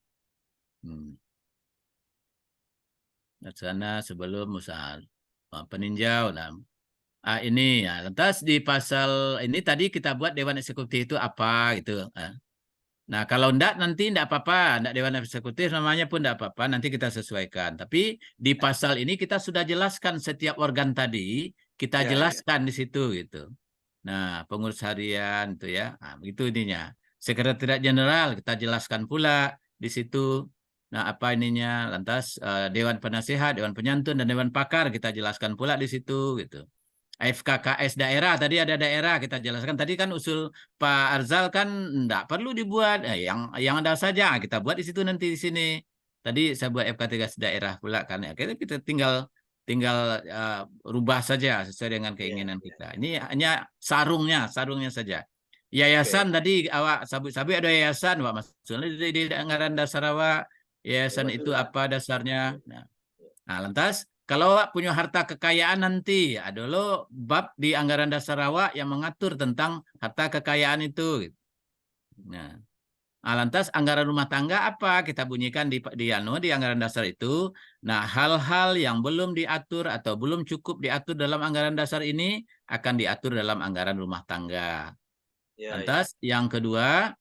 sana sebelum usaha peninjau. Nah, ini ya. Lantas di pasal ini tadi kita buat Dewan Eksekutif itu apa gitu. Nah, kalau enggak nanti enggak apa-apa, enggak Dewan Eksekutif namanya pun enggak apa-apa, nanti kita sesuaikan. Tapi di pasal ini kita sudah jelaskan setiap organ tadi, kita jelaskan di situ gitu. Nah, pengurus harian itu ya. Nah, begitu ininya. Sekretariat Jenderal kita jelaskan pula di situ. Nah, apa ininya? Lantas Dewan Penasehat, Dewan Penyantun dan Dewan Pakar kita jelaskan pula di situ gitu. FKKS daerah, tadi ada daerah kita jelaskan. Tadi kan usul Pak Arzal kan enggak perlu dibuat, yang ada saja kita buat di situ nanti di sini. Tadi saya buat FK3 daerah pula kan ya. Kita tinggal rubah saja sesuai dengan keinginan kita. Ini hanya sarungnya saja. Yayasan tadi awak sabit ada yayasan, Pak maksudnya di anggaran dasar awak yayasan itu apa dasarnya. Nah, lantas kalau awak punya harta kekayaan nanti, ada lo bab di anggaran dasar awak yang mengatur tentang harta kekayaan itu. Nah, Lantas anggaran rumah tangga apa kita bunyikan di anggaran dasar itu. Nah, hal-hal yang belum diatur atau belum cukup diatur dalam anggaran dasar ini akan diatur dalam anggaran rumah tangga. Lantas yang kedua,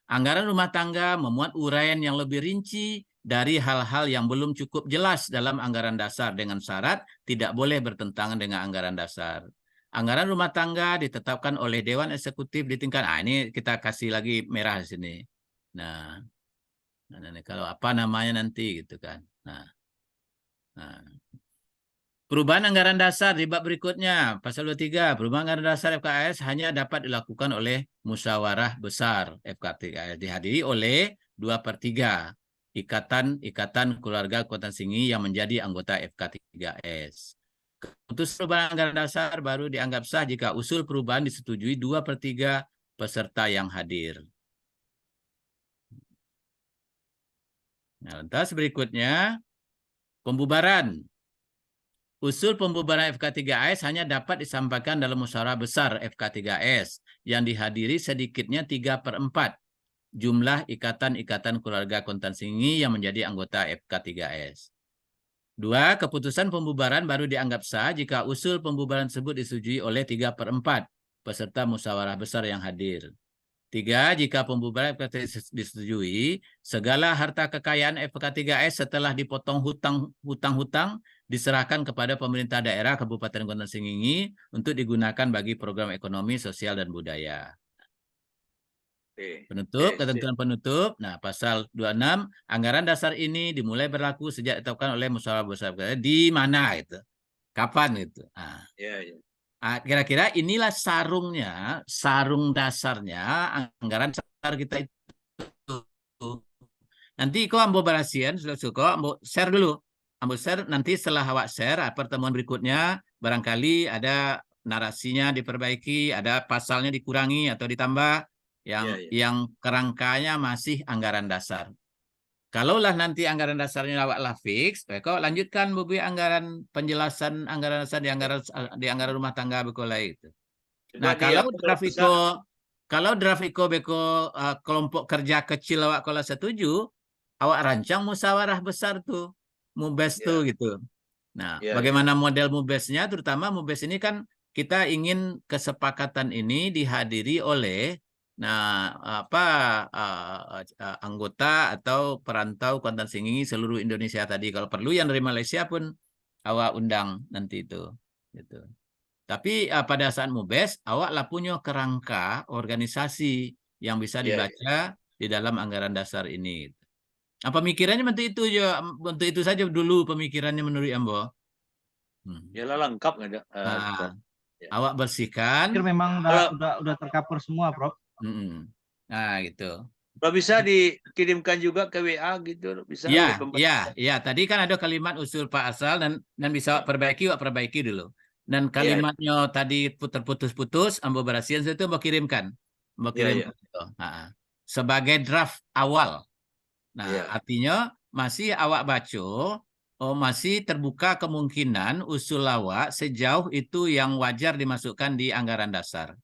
anggaran rumah tangga memuat uraian yang lebih rinci dari hal-hal yang belum cukup jelas dalam anggaran dasar dengan syarat tidak boleh bertentangan dengan anggaran dasar. Anggaran rumah tangga ditetapkan oleh Dewan Eksekutif di tingkat, ini kita kasih lagi merah di sini. Nah, kalau apa namanya nanti gitu kan. Nah. Perubahan anggaran dasar di bab berikutnya, pasal 23, perubahan anggaran dasar FKS hanya dapat dilakukan oleh musyawarah besar FK3S, dihadiri oleh 2/3 ikatan keluarga kekuatan tinggi yang menjadi anggota FK3S. Keputusan perubahan anggaran dasar baru dianggap sah jika usul perubahan disetujui 2/3 peserta yang hadir. Nah, lantas berikutnya, pembubaran. Usul pembubaran FK3S hanya dapat disampaikan dalam musyawarah besar FK3S yang dihadiri sedikitnya 3/4 jumlah ikatan keluarga kontan tinggi yang menjadi anggota FK3S. 2. Keputusan pembubaran baru dianggap sah jika usul pembubaran tersebut disetujui oleh 3/4 peserta musyawarah besar yang hadir. 3. Jika pembubaran FK3S disetujui, segala harta kekayaan FK3S setelah dipotong hutang-hutang diserahkan kepada pemerintah daerah Kabupaten Kota Singgingi untuk digunakan bagi program ekonomi, sosial, dan budaya. Penutup, ketentuan penutup. Nah, pasal 26, anggaran dasar ini dimulai berlaku sejak ditetapkan oleh musyawarah besar. Di mana itu? Kapan itu? Kira-kira inilah sarung dasarnya anggaran dasar kita itu. Nanti kau ambo barasian, sudah ambo share dulu. Ambo share, nanti setelah awak share, pertemuan berikutnya, barangkali ada narasinya diperbaiki, ada pasalnya dikurangi atau ditambah, yang kerangkanya masih anggaran dasar. Kalaulah nanti anggaran dasarnya awaklah fix, kau lanjutkan buku anggaran penjelasan anggaran dasar di anggaran rumah tangga bekolai itu. Nah, kalau draft iko beko kelompok kerja kecil awak kalau setuju, awak rancang musyawarah besar tuh, mubes tuh gitu. Nah, bagaimana model mubesnya? Terutama mubes ini kan kita ingin kesepakatan ini dihadiri oleh anggota atau perantau kontan singgingi seluruh Indonesia tadi. Kalau perlu yang dari Malaysia pun awak undang nanti itu. Gitu. Tapi pada saat mubes, awaklah punya kerangka organisasi yang bisa dibaca di dalam anggaran dasar ini. Pemikirannya untuk itu saja dulu pemikirannya menurut Ambo. Yalah lengkap nggak ada. Awak bersihkan. Memang udah tercover semua, Prof. Nah, gitu. Kalau bisa dikirimkan juga ke WA gitu, bisa. Ya. Tadi kan ada kalimat usul Pak Asal dan bisa perbaiki dulu. Dan kalimatnya tadi terputus-putus, Ambo Barasian itu mau kirimkan. Sebagai draft awal. Nah, artinya masih awak baca, masih terbuka kemungkinan usul awak sejauh itu yang wajar dimasukkan di anggaran dasar.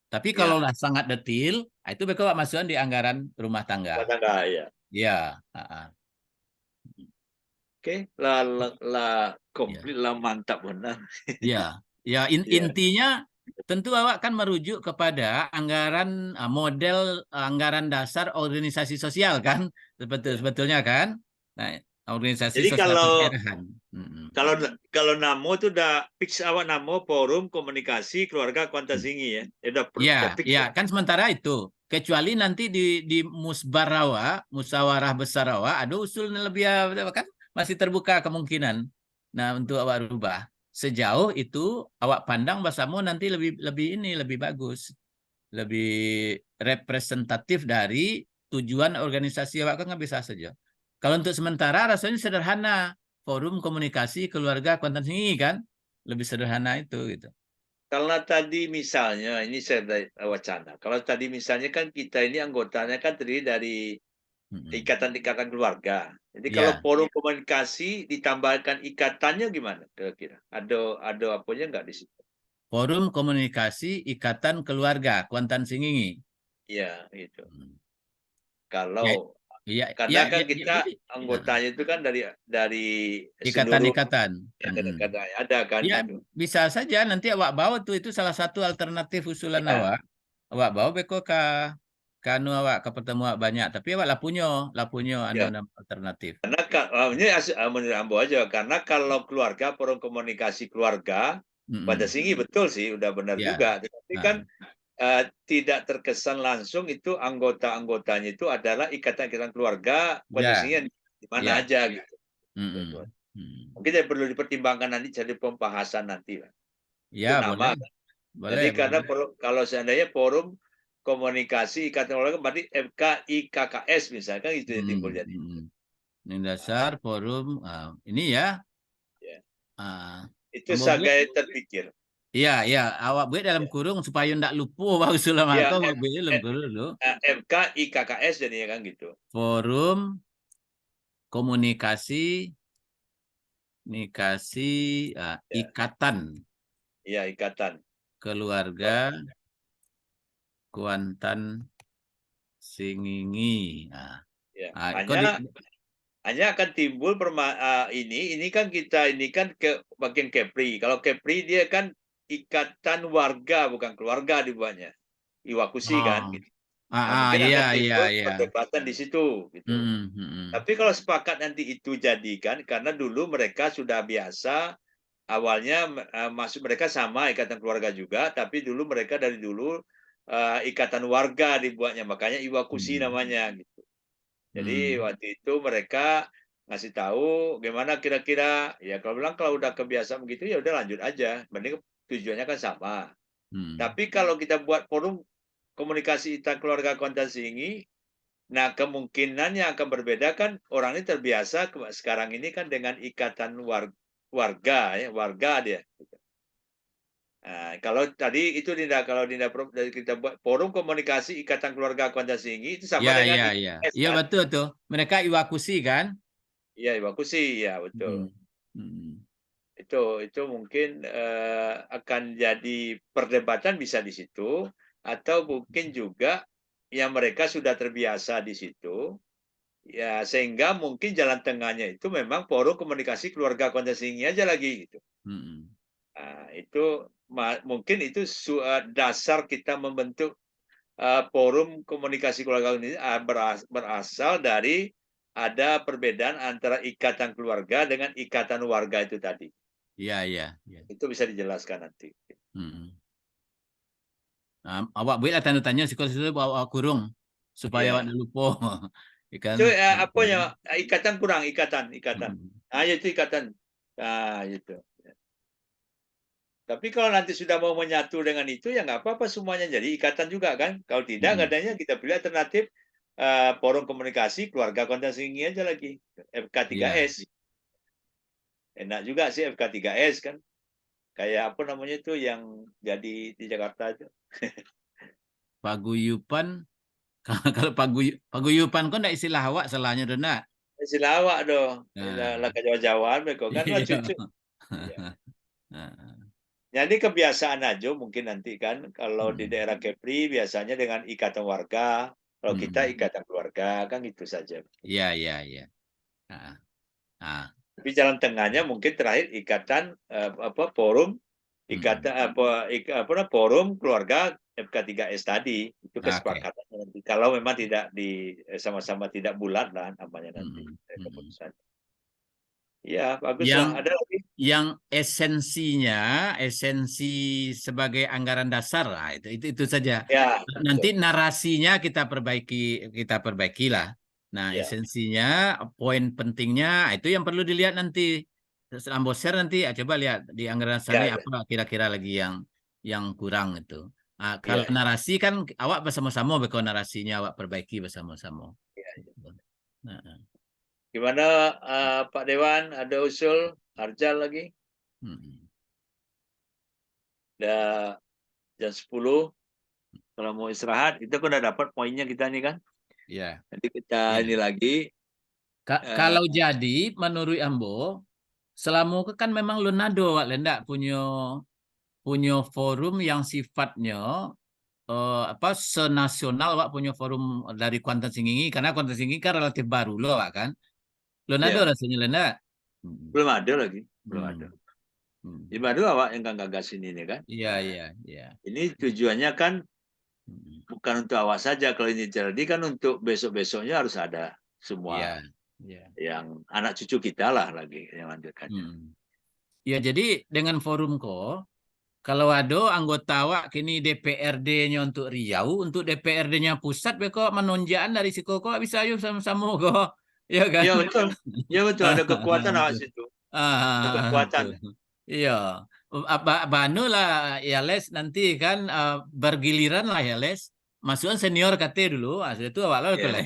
Tapi kalau sangat detail, itu bakal masukkan di anggaran rumah tangga. Rumah tangga, ya. Ya. Oke, komplit lah, mantap benar. Intinya tentu awak kan merujuk kepada anggaran model anggaran dasar organisasi sosial kan, sebetulnya kan. Nah, organisasi jadi sosial kalau namo itu udah fix awak namo Forum Komunikasi Keluarga Kontan Singgi ya. Kan sementara itu kecuali nanti di musyawarah besar awak ada usul lebih kan masih terbuka kemungkinan. Nah, untuk awak rubah. Sejauh itu awak pandang bahasamu nanti lebih bagus. Lebih representatif dari tujuan organisasi awak kan nggak bisa saja. Kalau untuk sementara rasanya sederhana. Forum Komunikasi Keluarga Kontan Singgi kan lebih sederhana itu gitu. Kalau tadi misalnya ini saya wacana. Kalau tadi misalnya kan kita ini anggotanya kan terdiri dari ikatan keluarga. Jadi kalau forum komunikasi ditambahkan ikatannya gimana kira-kira? Ada apanya nggak di situ? Forum Komunikasi Ikatan Keluarga Kontan Singgingi. Iya, gitu. Ya, Kalau ya, karena kan ya, kita anggotanya itu kan dari seluruh ikatan-ikatan. ada kan Ya, gitu. bisa saja nanti awak bawa tuh, itu salah satu alternatif usulan Ya. awak. Awak bawa beko kanu awak ke pertemu awak banyak, tapi awak lah punyo Ya. anu alternatif. Karena ini menurut Ambo aja, karena kalau keluarga, forum komunikasi keluarga pada sini betul sih, udah benar Ya. juga. Tapi kan tidak terkesan langsung itu anggota-anggotanya itu adalah ikatan-ikatan keluarga pada sini di mana aja gitu. Mungkin perlu dipertimbangkan nanti jadi pembahasan nanti lah. Ya, itu nama. boleh. Jadi karena kalau seandainya forum komunikasi ikatan keluarga berarti FKIKKS misalkan itu yang timbul jadi. Ini dasar forum ini ya. Itu sebagai terpikir. Iya, awak buat dalam kurung supaya ndak lupa baru usulan aku awak buat dalam kurung dulu. FKIKKS jadinya kan gitu. Forum komunikasi ikatan. Iya, ikatan Keluarga Kuantan Singingi. Hanya akan timbul ini kan kita ini kan ke bagian Kepri. Kalau Kepri dia kan ikatan warga bukan keluarga dibuatnya. Iwakusi kan gitu. Mungkin akan timbul perdebatan di situ gitu. Tapi kalau sepakat nanti itu jadikan karena dulu mereka sudah biasa awalnya masuk mereka sama ikatan keluarga juga, tapi dulu mereka dari dulu ikatan warga dibuatnya, makanya Iwakusi namanya gitu. Jadi waktu itu mereka ngasih tahu gimana kira-kira ya kalau bilang kalau udah kebiasaan begitu ya udah lanjut aja, mending tujuannya kan sama. Tapi kalau kita buat forum komunikasi ikatan keluarga Kuantan Singingi, nah kemungkinan yang akan berbeda kan orang ini terbiasa sekarang ini kan dengan ikatan warga ya, warga dia. Nah, kalau tadi itu kalau dari kita buat forum komunikasi ikatan keluarga Kuantan Singingi itu sama dengan IKS, iya kan? Betul tuh. Mereka Iwakusi kan? Iya, Iwakusi ya betul. Itu mungkin akan jadi perdebatan bisa di situ atau mungkin juga yang mereka sudah terbiasa di situ ya sehingga mungkin jalan tengahnya itu memang forum komunikasi keluarga Kuantan Singingi aja lagi gitu. Nah, itu mungkin itu dasar kita membentuk forum komunikasi keluarga ini berasal dari ada perbedaan antara ikatan keluarga dengan ikatan warga itu tadi. Iya. Itu bisa dijelaskan nanti. Awak boleh tanya sekolah bawa kurung supaya awak lupa. Itu apanya ikatan kurang ikatan. Nah, itu ikatan. Nah, itu. Tapi kalau nanti sudah mau menyatu dengan itu ya nggak apa-apa semuanya jadi ikatan juga kan. Kalau tidak katanya kita pilih alternatif forum komunikasi keluarga Kuantan Singingi aja lagi FK3S. Enak juga sih FK3S kan. Kayak apa namanya itu yang jadi di Jakarta itu. Paguyupan. Kalau paguyupan kok enggak istilah awak salahnya dona. Istilah awak dong. Lah Jawa-Jawaan mereka kan cucu. Jadi kebiasaan aja mungkin nanti kan kalau di daerah Kepri biasanya dengan ikatan warga, kalau kita ikatan keluarga kan itu saja. Iya. Tapi jalan tengahnya mungkin terakhir ikatan forum forum keluarga FK3S tadi itu kesepakatan nanti. Kalau memang tidak sama-sama tidak bulat lah namanya nanti keputusan. Ya, baguslah. Ada lagi? Yang esensi sebagai anggaran dasar lah itu saja. Ya, nanti narasinya kita perbaiki lah. Nah, esensinya, poin pentingnya itu yang perlu dilihat nanti. Ambo share nanti, coba lihat di anggaran dasarnya apa kira-kira lagi yang kurang itu. Kalau narasi kan awak bersama-sama, narasinya awak perbaiki bersama-sama. Gimana Pak Dewan, ada usul Arjal lagi? Udah jam 10. Kalau mau istirahat, itu kan udah dapat poinnya kita nih kan? Iya. Nanti kita ini lagi. Kalau jadi, menurut Ambo, selama kan memang Lunado, Wak Lendak punya forum yang sifatnya apa senasional Wak punya forum dari Kuantan Singgingi, karena Kuantan Singgingi kan relatif baru loh Wak kan. Lo nado Ya, rasanya Lenda. belum ada lagi, belum ada. Ini baru awak yang gagas ini nih kan. Iya. Ini tujuannya kan bukan untuk awak saja, kalau ini terjadi kan untuk besok-besoknya harus ada semua. Iya. Yang anak cucu kita lah lagi yang lanjutkannya. Ya, jadi dengan forum kalau ada anggota awak kini DPRD-nya untuk Riau, untuk DPRD-nya pusat, beko menunjaan dari si kok bisa yuk sama-sama kok. Ya kan? Ya betul. Ya betul, ada kekuatan awak situ. Ada kekuatan. Iya. Banu lah ya Les nanti kan bergiliran lah ya Les. Masukan senior KT dulu, itu awak lah Ya.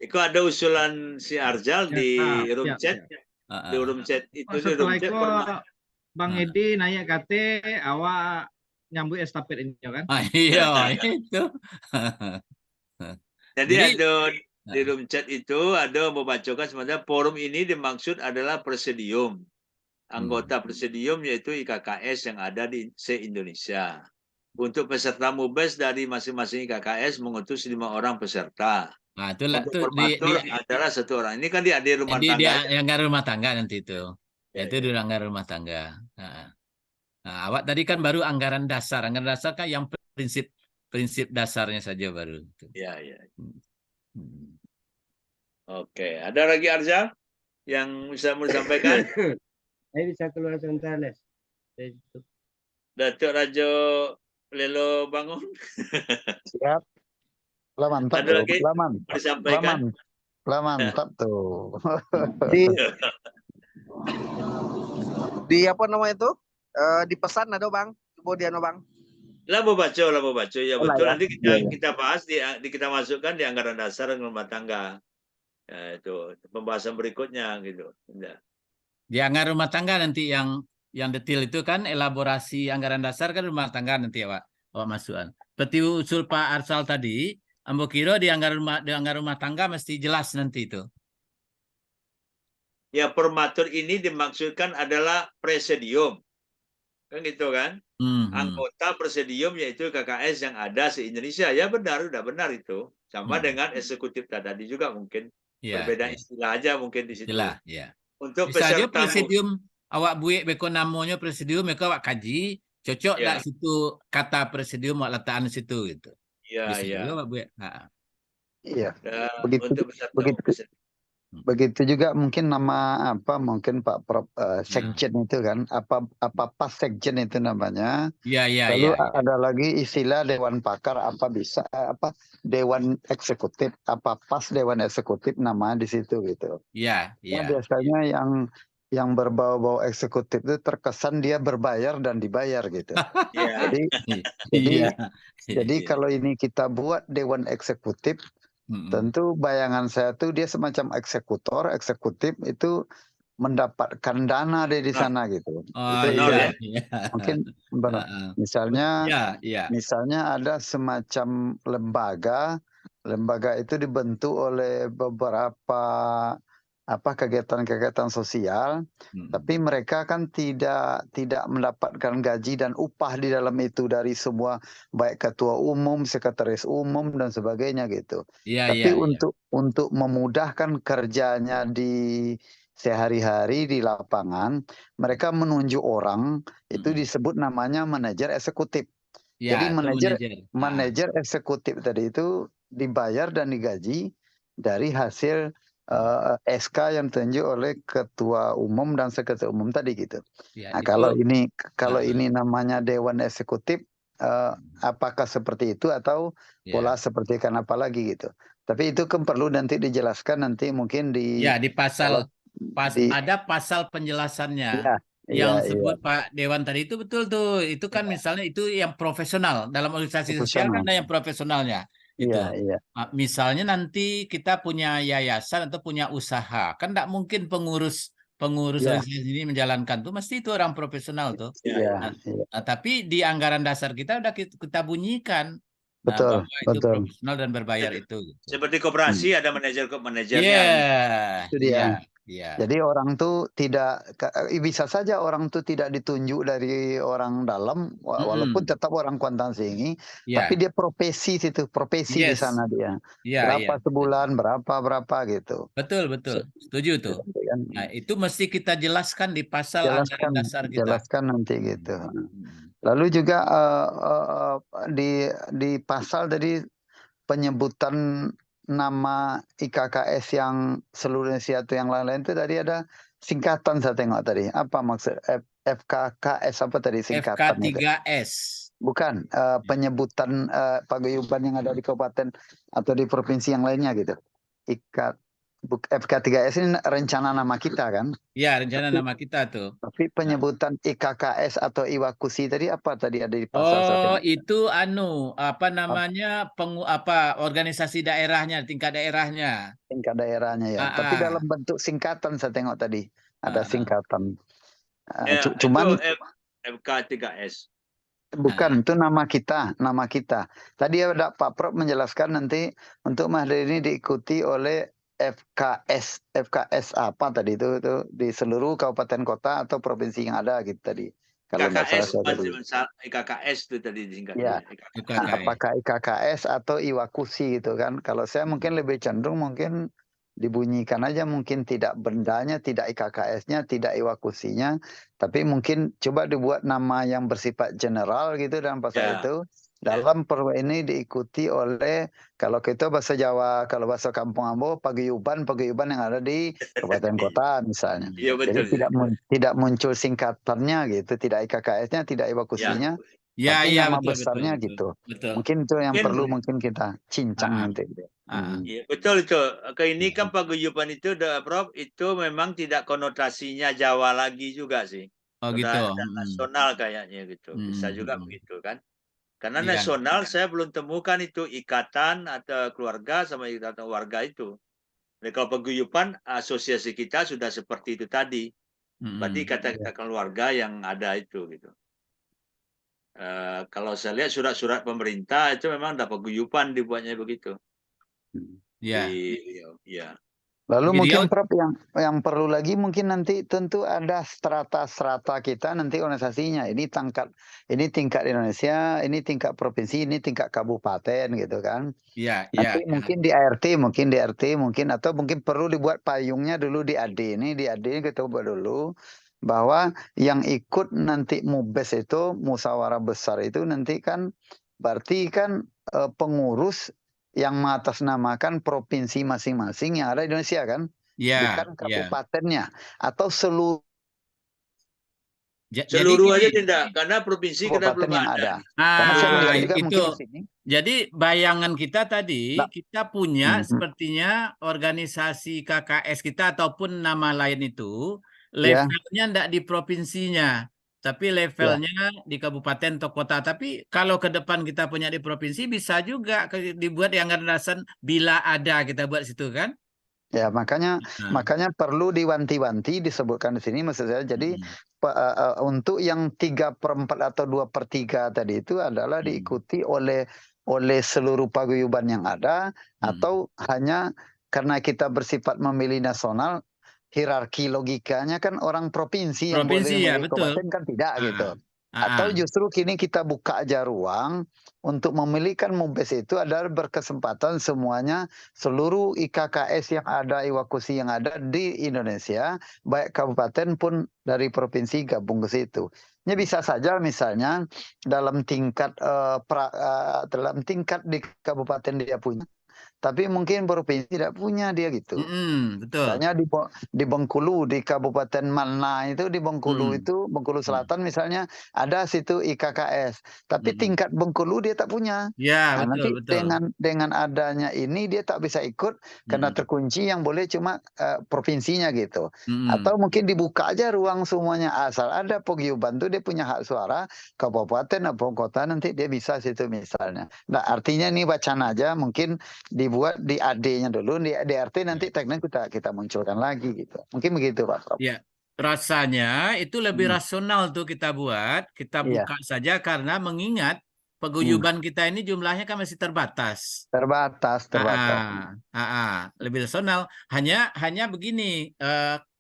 Itu ada usulan si Arjal di room chat. Di room chat itu di room chat Bang Edi naik KT, awak nyambut estafet ini kan? Iya, itu. Jadi ada di room chat itu ada membacakan sebenarnya forum ini dimaksud adalah presidium. Anggota presidium yaitu IKKS yang ada di se-Indonesia. Untuk peserta MUBES dari masing-masing IKKS mengutus 5 orang peserta. Nah, itulah untuk formatur adalah 1 orang. Ini kan di rumah tangga. Yang anggaran rumah tangga nanti itu. Itu di anggaran rumah tangga. Nah, awak tadi kan baru anggaran dasar. Anggaran dasar kan yang prinsip dasarnya saja baru. Iya. Oke, ada lagi Arjal yang bisa mau disampaikan? Saya bisa keluar sebentar, Les. Datuk Rajo Lelo bangun. Siap. Lah mantap. Ada lagi disampaikan. Lah mantap tuh. Di apa nama itu? Di pesan ada Bang. Kemudian Bang. Lah mau baca. Ya betul. Nanti kita bahas kita masukkan di anggaran dasar dan rumah tangga. Ya, itu pembahasan berikutnya gitu. Ya. Di anggaran rumah tangga nanti yang detail itu kan elaborasi anggaran dasar kan rumah tangga nanti awak masukan. Seperti usul Pak Arsal tadi, ambo kira di anggaran rumah tangga mesti jelas nanti itu. Ya, formatur ini dimaksudkan adalah presidium. Kan gitu kan? Anggota presidium yaitu KKS yang ada se-Indonesia. Ya benar, udah benar itu. Sama dengan eksekutif tadi juga mungkin. Berbeda istilah aja mungkin di situ. Ya. Untuk misalnya presidium awak buik beko namanya presidium, mereka awak kaji cocok tak situ kata presidium awak letakkan situ gitu. Iya. Juga awak buik. Iya. Begitu juga mungkin nama mungkin Pak Prof sekjen itu kan apa pas sekjen itu namanya. Lalu ada lagi istilah dewan pakar bisa dewan eksekutif pas dewan eksekutif nama di situ gitu. Iya. Biasanya yang berbau-bau eksekutif itu terkesan dia berbayar dan dibayar gitu. Jadi kalau ini kita buat dewan eksekutif, tentu bayangan saya tuh dia semacam eksekutif itu mendapatkan dana dari sana gitu. Mungkin misalnya ada semacam lembaga itu dibentuk oleh beberapa kegiatan-kegiatan sosial, tapi mereka kan tidak mendapatkan gaji dan upah di dalam itu dari semua baik ketua umum, sekretaris umum dan sebagainya gitu. Tapi untuk memudahkan kerjanya di sehari-hari di lapangan, mereka menunjuk orang itu disebut namanya manajer eksekutif. Jadi manajer eksekutif tadi itu dibayar dan digaji dari hasil SK yang ditunjuk oleh ketua umum dan sekretaris umum tadi gitu. Nah, kalau ini namanya dewan eksekutif, apakah seperti itu atau pola seperti kan apa lagi gitu. Tapi itu kan perlu nanti dijelaskan nanti mungkin di pasal ada pasal penjelasannya. Yang sebut Pak Dewan tadi itu betul tuh. Itu kan misalnya itu yang profesional dalam organisasi sosial kan ada yang profesionalnya. Misalnya nanti kita punya yayasan atau punya usaha, kan tidak mungkin pengurus organisasi ini menjalankan tuh, mesti itu orang profesional tuh. Tapi di anggaran dasar kita udah kita bunyikan bahwa itu profesional dan berbayar itu. Seperti koperasi ada manajernya. Itu dia. Iya. Jadi orang tuh tidak, bisa saja orang tuh tidak ditunjuk dari orang dalam, walaupun tetap orang Kuantan Sengi, tapi dia profesi di Yes. sana dia. Iya, Berapa sebulan, berapa gitu. Betul. Setuju tuh. Nah, itu mesti kita jelaskan di pasal anggaran dasar kita. Jelaskan nanti gitu. Lalu juga di pasal tadi penyebutan nama IKKS yang seluruh Indonesia atau yang lain-lain itu tadi ada singkatan saya tengok tadi. Apa maksud FKKS apa tadi singkatannya? FK3S. Bukan, penyebutan paguyuban yang ada di kabupaten atau di provinsi yang lainnya gitu. FK3S ini rencana nama kita kan? Iya, rencana nama kita tuh. Tapi penyebutan IKKS atau Iwakusi tadi apa tadi ada di pasal? Itu apa namanya organisasi daerahnya, tingkat daerahnya. Tingkat daerahnya ya. Tapi dalam bentuk singkatan saya tengok tadi ada singkatan. Cuman itu FK3S. Bukan, itu nama kita. Tadi ada Pak Prof menjelaskan nanti untuk Mahdir ini diikuti oleh FKS apa tadi itu di seluruh kabupaten kota atau provinsi yang ada gitu tadi. Kalau IKKS itu tadi Ya. disingkatnya. Apakah IKKS atau Iwakusi gitu kan? Kalau saya mungkin lebih cenderung mungkin dibunyikan aja, mungkin tidak bendanya, tidak IKKS-nya, tidak Iwakusinya, tapi mungkin coba dibuat nama yang bersifat general gitu dalam pasal itu. Dalam perwa ini diikuti oleh, kalau kita bahasa Jawa, kalau bahasa Kampung Ambo, paguyuban yang ada di kabupaten kota misalnya. Iya, betul. Jadi tidak muncul singkatannya gitu, tidak IKKS-nya, tidak Iwakusinya, tapi nama besarnya gitu. Betul. Mungkin itu yang perlu mungkin kita cincang nanti. Iya, betul itu. Ini kan paguyuban itu, Prof, itu memang tidak konotasinya Jawa lagi juga sih. Gitu. Dan nasional kayaknya gitu. Bisa juga begitu kan. Karena nasional saya belum temukan itu ikatan atau keluarga sama ikatan warga itu. Jadi kalau paguyuban asosiasi kita sudah seperti itu tadi. Berarti ikatan keluarga yang ada itu gitu. Kalau saya lihat surat-surat pemerintah itu memang ada paguyuban dibuatnya begitu. Iya. Lalu mungkin Prof yang perlu lagi mungkin nanti tentu ada strata-strata kita nanti organisasinya. Ini tingkat Indonesia, ini tingkat provinsi, ini tingkat kabupaten gitu kan. Nanti mungkin di ART, mungkin atau mungkin perlu dibuat payungnya dulu di AD ini kita buat dulu bahwa yang ikut nanti MUBES itu musyawarah besar itu nanti kan berarti kan pengurus yang mengatasnamakan provinsi masing-masing yang ada di Indonesia kan, bukan kabupatennya atau seluruh aja tidak, karena provinsi kita belum ada. Jadi bayangan kita tadi kita punya sepertinya organisasi KKS kita ataupun nama lain itu levelnya tidak di provinsinya. Tapi levelnya di kabupaten atau kota. Tapi kalau ke depan kita punya di provinsi, bisa juga dibuat yang dasar bila ada kita buat situ kan? Ya, makanya perlu diwanti-wanti disebutkan di sini maksud saya. Jadi untuk yang 3/4 atau 2/3 tadi itu adalah diikuti oleh seluruh paguyuban yang ada atau hanya karena kita bersifat memilih nasional. Hierarki logikanya kan orang provinsi yang boleh kabupaten kan tidak gitu. Atau justru kini kita buka aja ruang untuk memilihkan MUBES itu adalah berkesempatan semuanya seluruh IKKS yang ada, Iwakusi yang ada di Indonesia, baik kabupaten pun dari provinsi gabung ke situ. Ini bisa saja misalnya dalam tingkat di kabupaten dia punya. Tapi mungkin provinsi tidak punya dia gitu. Betul. Misalnya di Bengkulu, di Kabupaten mana itu di Bengkulu itu Bengkulu Selatan misalnya ada situ IKKS. Tapi tingkat Bengkulu dia tak punya. Ya, nanti betul. dengan adanya ini dia tak bisa ikut karena terkunci yang boleh cuma provinsinya gitu. Atau mungkin dibuka aja ruang semuanya asal ada paguyuban tuh dia punya hak suara kabupaten atau kota nanti dia bisa situ misalnya. Nah, artinya ini wacana aja mungkin dibuat di AD-nya dulu, di DRT nanti teknik kita munculkan lagi gitu. Mungkin begitu Pak Prof. Ya, rasanya itu lebih rasional tuh kita buat, kita buka saja karena mengingat paguyuban kita ini jumlahnya kan masih terbatas. Terbatas. Lebih personal. Hanya begini,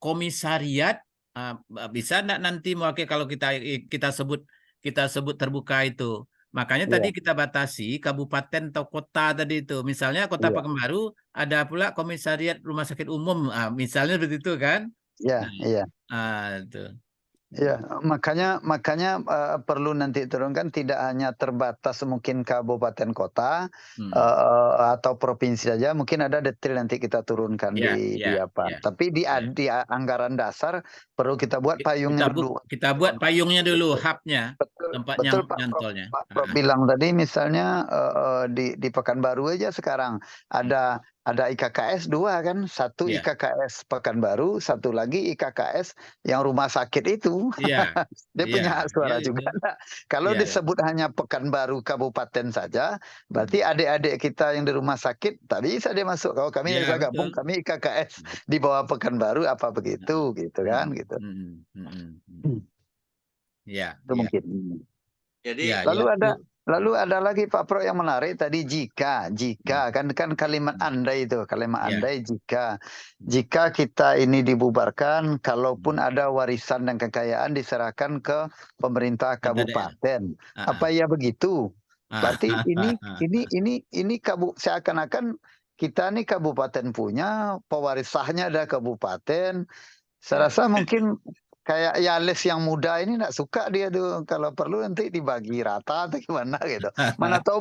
komisariat bisa enggak nanti mewakili kalau kita sebut terbuka itu. Makanya tadi kita batasi kabupaten atau kota tadi itu. Misalnya Kota Pekanbaru ada pula komisariat rumah sakit umum, misalnya begitu kan? Iya. Itu. Ya, makanya perlu nanti turunkan tidak hanya terbatas mungkin kabupaten kota atau provinsi saja, mungkin ada detail nanti kita turunkan di apa. Tapi di anggaran dasar perlu kita buat payungnya dulu. Kita buat payungnya dulu, hubnya, tempat nyantolnya. Pak Prof bilang tadi misalnya di Pekanbaru aja sekarang ada IKKS 2 kan, satu IKKS Pekanbaru, satu lagi IKKS yang rumah sakit itu. Dia punya hak suara juga. Nah, kalau disebut hanya Pekanbaru kabupaten saja, berarti adik-adik kita yang di rumah sakit tak bisa dia masuk. Kalau kami bisa gabung, kami IKKS di bawah Pekanbaru apa begitu, gitu kan, gitu. Itu mungkin. Jadi Lalu ada lagi Pak Pro yang menarik tadi jika kan kalimat andai itu andai jika kita ini dibubarkan, kalaupun ada warisan dan kekayaan diserahkan ke pemerintah kabupaten, apa ya begitu? Berarti ini seakan-akan kita nih kabupaten punya, pewarisahnya ada kabupaten. Saya rasa mungkin kayak Yales yang muda ini nggak suka dia tuh, kalau perlu nanti dibagi rata atau gimana gitu. Mana tahu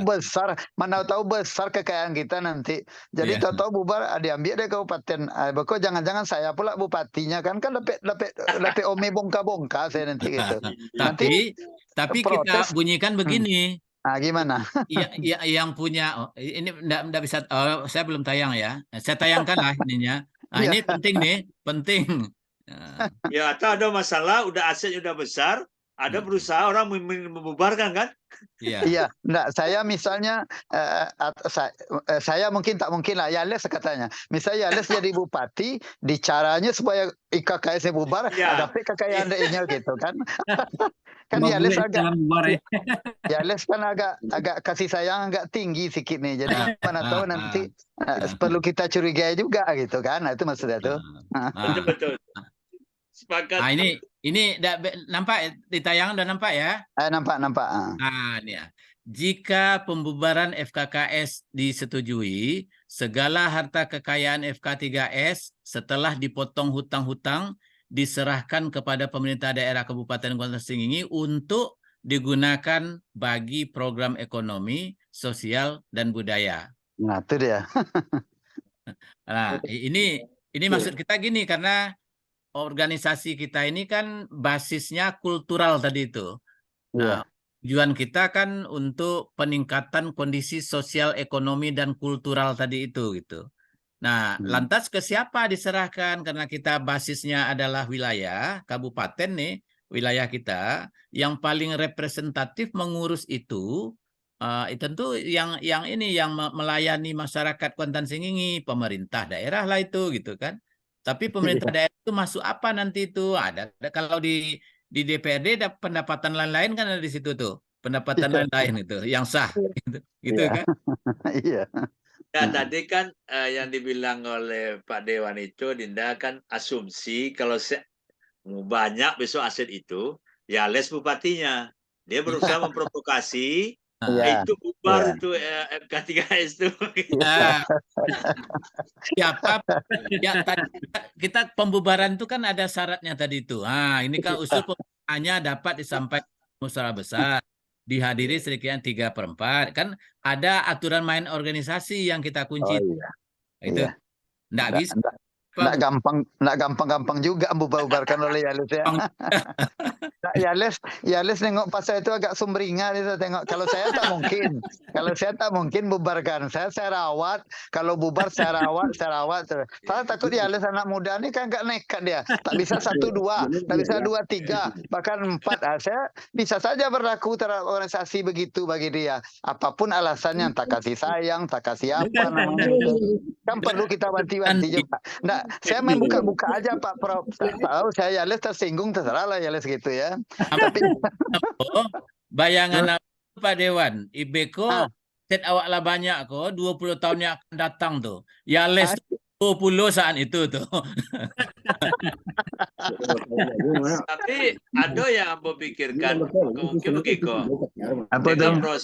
besar kekayaan kita nanti. Jadi tahu-tahu bubar diambil deh kabupaten. Kok jangan-jangan saya pula bupatinya kan lepek ome bongka-bongka saya nanti gitu. Tapi kita bunyikan begini. Gimana? Yang punya ini enggak bisa. Saya belum tayang ya. Saya tayangkan lah ininya. Ini penting nih, penting. Ya, atau ada masalah, udah asetnya udah besar, ada berusaha orang membubarkan kan? Iya, enggak. Saya misalnya, saya mungkin tak mungkin lah. Yales katanya, misalnya Yales jadi bupati, caranya supaya IKKS bubar, ada kekayaan daerahnya gitu kan? Kan Yales kan agak kasih sayang agak tinggi sedikit nih. Jadi mana tahu nanti perlu kita curigai juga gitu kan? Nah, itu maksudnya tuh. Betul. Sepakat. Ini nampak di tayangan udah nampak ya? Nampak. Ini ya. Jika pembubaran FKKS disetujui, segala harta kekayaan FK3S setelah dipotong hutang-hutang diserahkan kepada pemerintah daerah Kabupaten Kota Singgingi untuk digunakan bagi program ekonomi, sosial, dan budaya. Nah, itu dia. Nah, ini maksud kita gini, karena organisasi kita ini kan basisnya kultural tadi itu. Nah, tujuan kita kan untuk peningkatan kondisi sosial, ekonomi, dan kultural tadi itu gitu. Nah, lantas ke siapa diserahkan? Karena kita basisnya adalah wilayah, kabupaten nih, wilayah kita yang paling representatif mengurus itu tentu yang melayani masyarakat Kuantan Singgingi, pemerintah daerah lah itu gitu kan. Tapi pemerintah daerah itu masuk apa nanti itu? Ada kalau di DPRD ada pendapatan lain-lain kan ada di situ tuh. Pendapatan lain-lain itu yang sah gitu kan? Iya. Ya, tadi kan yang dibilang oleh Pak Dewan itu, Dinda, kan asumsi kalau banyak besok aset itu, Yales bupatinya. Dia berusaha memprovokasi, itu bubar itu FK3S itu. Kita pembubaran itu kan ada syaratnya tadi itu. Ini kan usul hanya dapat disampaikan musyawarah besar, dihadiri sedikitnya 3/4. Kan ada aturan main organisasi yang kita kunci. Itu enggak bisa. Nggak gampang juga membubarkan oleh Yales ya. Yales nengok pasal itu agak sumringah itu tengok. Kalau saya tak mungkin bubarkan. Saya rawat. Kalau bubar saya rawat. Saya takut Yales anak muda ini kan nggak nekat dia. Tak bisa 1, 2, tak bisa 2, 3, bahkan 4. Saya bisa saja berlaku terhadap organisasi begitu bagi dia. Apapun alasannya, tak kasih sayang, tak kasih apa namanya. Kan perlu kita wanti-wanti juga. Nah, saya main buka-buka aja Pak Prof. Tahu saya Yales tersinggung, terserah lah Yales gitu ya. Tapi bayangan Pak Dewan, Ibeco set awak lah banyak kok 20 tahun yang akan datang tuh. Ya les 20 saat itu tuh. Tapi ada yang Ambo pikirkan mungkin begitu. Apa Dengan tuh?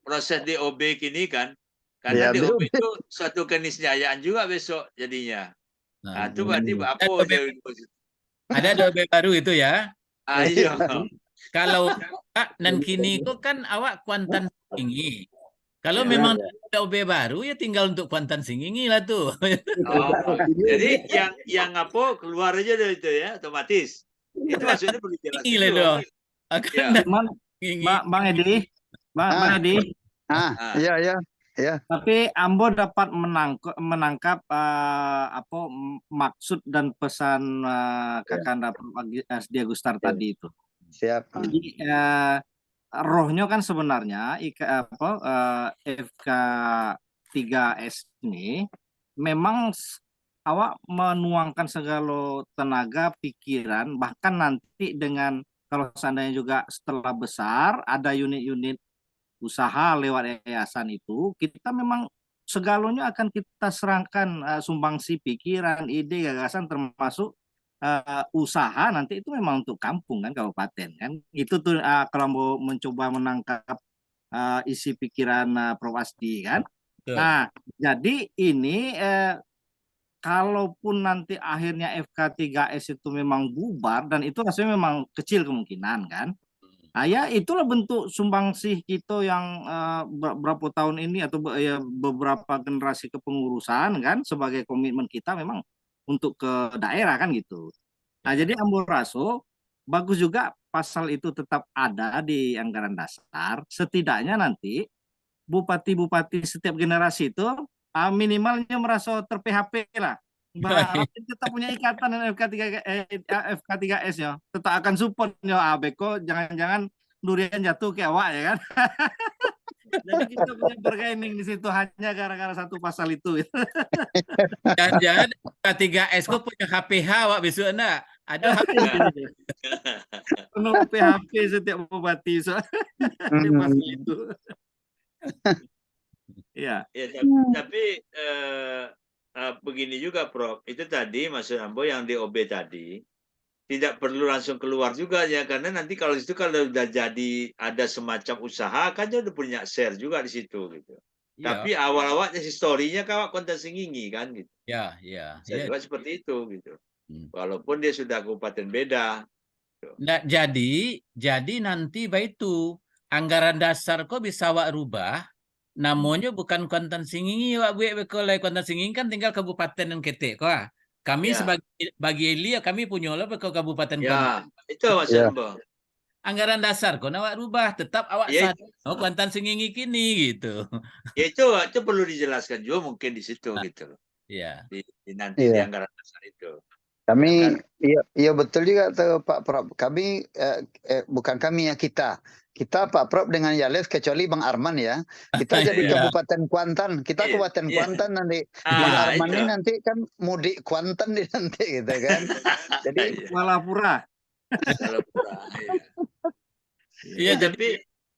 proses DOB kini kan, Ya, karena DOB itu suatu keniscayaan juga besok jadinya. Nah, itu berarti apa Ada DOB baru itu ya. Ayo. Kalau dan kini kok kan awak Kuantan Singingi. Kalau memang DOB baru ya tinggal untuk Kuantan Singingi lah tuh. Jadi yang apa keluar aja dari itu ya otomatis. Itu maksudnya perlu dijelaskan dulu. Bang Edi, Bang Edi. Iya. Tapi Ambo dapat menangkap apa maksud dan pesan Kakanda Asdia Gustar tadi itu. Siap. Jadi rohnya kan sebenarnya FK3S ini memang awak menuangkan segala tenaga, pikiran, bahkan nanti dengan kalau seandainya juga setelah besar ada unit-unit usaha lewat yayasan itu, kita memang segalanya akan kita serahkan sumbangsi pikiran, ide, gagasan termasuk usaha nanti itu memang untuk kampung kan, kabupaten kan. Itu tuh kalau mau mencoba menangkap isi pikiran Prof Asdi kan. Nah, jadi ini kalaupun nanti akhirnya FK3S itu memang bubar dan itu rasanya memang kecil kemungkinan kan. Nah, ya itulah bentuk sumbangsih kita yang berapa tahun ini atau beberapa generasi kepengurusan kan, sebagai komitmen kita memang untuk ke daerah kan gitu. Nah, jadi Ambo raso bagus juga pasal itu tetap ada di anggaran dasar. Setidaknya nanti bupati-bupati setiap generasi itu minimalnya merasa ter-PHP lah. Tetap punya ikatan dengan FK3S ya. Tetap akan support ya Beko, jangan-jangan durian jatuh ke awak ya kan. Jadi kita punya bargaining di situ hanya gara-gara satu pasal itu. Jangan-jangan FK3S kok punya HPH Wak besok enggak? Ada HP. Penuh PHP setiap bupati di pasal itu. Ya, tapi begini juga Prof, itu tadi maksud Ambo yang DOB tadi tidak perlu langsung keluar juga ya, karena nanti kalau itu kalau udah jadi ada semacam usaha kan dia udah punya share juga di situ gitu. Ya. Tapi awal-awalnya historinya kawak Kuantan Singingi kan gitu. Ya. Juga seperti itu gitu. Walaupun dia sudah kabupaten beda. Nah, jadi nanti itu anggaran dasar kok bisa wak rubah. Namanya bukan Kuantan Singingi wak kalau Kuantan Singingi kan tinggal kabupaten dan ketek kok. Kami sebagai bagi Elia kami punya lah ke kabupaten Kuantan. Itu maksudnya. Anggaran dasar kok awak rubah tetap awak Kuantan Singingi kini gitu. Ya itu perlu dijelaskan juga mungkin di situ gitu. Iya. Nanti di anggaran dasar itu. Kami iya betul juga tuh Pak Prof. Kami bukan kami ya kita Pak Prof dengan Yales kecuali Bang Arman ya. Kita jadi Kabupaten Kuantan. Kita Kabupaten Kuantan nanti. Bang Arman ini nanti kan mudik Kuantan nanti gitu kan. Jadi Malapura. Iya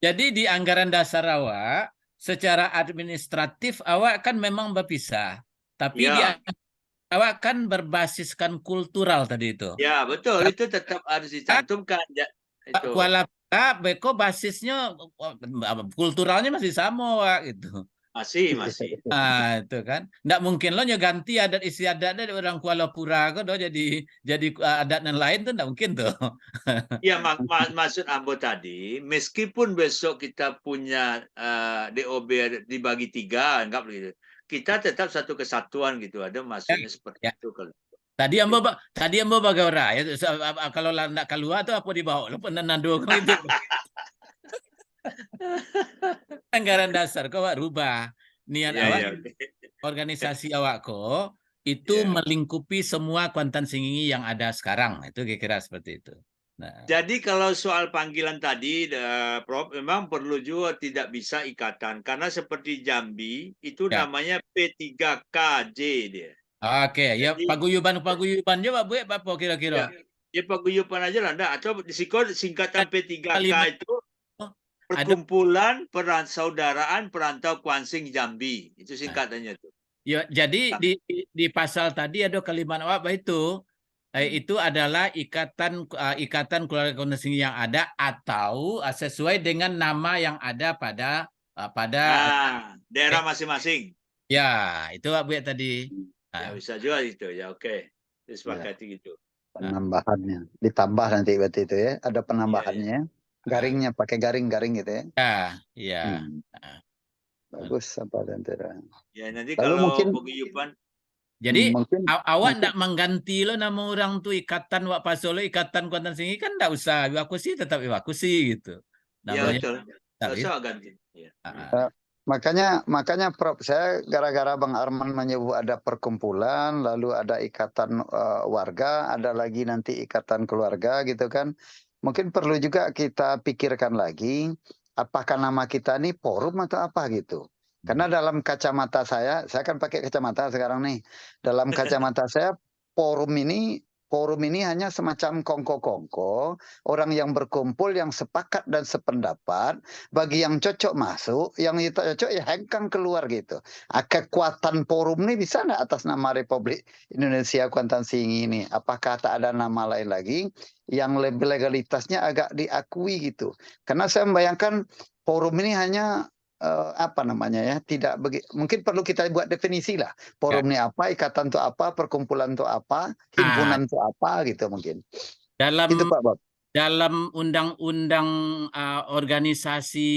jadi di anggaran dasar awak secara administratif awak kan memang berpisah. Tapi awak kan berbasiskan kultural tadi itu. Ya betul, itu tetap harus dicantumkan. Kuala Beko basisnya kulturalnya masih sama Wak gitu. Masih. Nah, itu kan. Nggak mungkin lo ganti adat istiadat dari orang Kuala Pura kok jadi adat yang lain tuh nggak mungkin tuh. Ya maksud Ambo tadi, meskipun besok kita punya DOB dibagi 3, enggak begitu. Kita tetap satu kesatuan gitu, ada maksudnya seperti itu kalau. Tadi ambo bagaimana ya kalau nak keluar tuh apa dibawa lo pernah nado itu. Anggaran dasar kau rubah niat awak organisasi awak kok itu melingkupi semua Kuantan Singingi yang ada sekarang, itu kira-kira seperti itu. Nah. Jadi kalau soal panggilan tadi, Prof, memang perlu juga tidak bisa ikatan. Karena seperti Jambi, itu namanya P3KJ dia. Oke, ya paguyuban juga Bu, apa kira-kira? Ya paguyuban aja lah, atau singkatan P3K itu Perkumpulan Saudaraan Perantau Kuansing Jambi. Itu singkatannya tuh. Ya, jadi di pasal tadi ada kalimat apa itu? Itu adalah ikatan keluarga kuansing yang ada atau sesuai dengan nama yang ada pada daerah masing-masing. Ya, itu Bu ya tadi. Ya bisa juga itu. Ya oke. Disepakati gitu. Penambahannya ditambah nanti berarti itu ya. Ada penambahannya. Garingnya pakai garing-garing gitu ya. Iya. Bagus apa nanti. Ya nanti lalu kalau mungkin paguyuban. Jadi mungkin awak ndak mengganti lo nama orang tuh ikatan Wak Pasolo, ikatan Kuantan Singi kan ndak usah evakuasi tetap evakuasi gitu. Iya Namanya. betul. Sosok ganti. Ya. Makanya Prof, saya gara-gara Bang Arman menyebut ada perkumpulan, lalu ada ikatan warga, ada lagi nanti ikatan keluarga gitu kan. Mungkin perlu juga kita pikirkan lagi, apakah nama kita ini forum atau apa gitu. Karena dalam kacamata saya kan pakai kacamata sekarang nih. Dalam kacamata saya forum ini hanya semacam kongko-kongko, orang yang berkumpul, yang sepakat dan sependapat, bagi yang cocok masuk, yang tidak cocok ya hengkang keluar gitu. Kekuatan forum ini bisa nggak atas nama Republik Indonesia Kuantan Singi ini? Apakah tak ada nama lain lagi yang legalitasnya agak diakui gitu? Karena saya membayangkan forum ini hanya apa namanya ya, tidak mungkin perlu kita buat definisi lah. Forum ini apa, ikatan itu apa, perkumpulan itu apa, himpunan itu apa gitu mungkin. Itu Pak Bob. Dalam undang-undang organisasi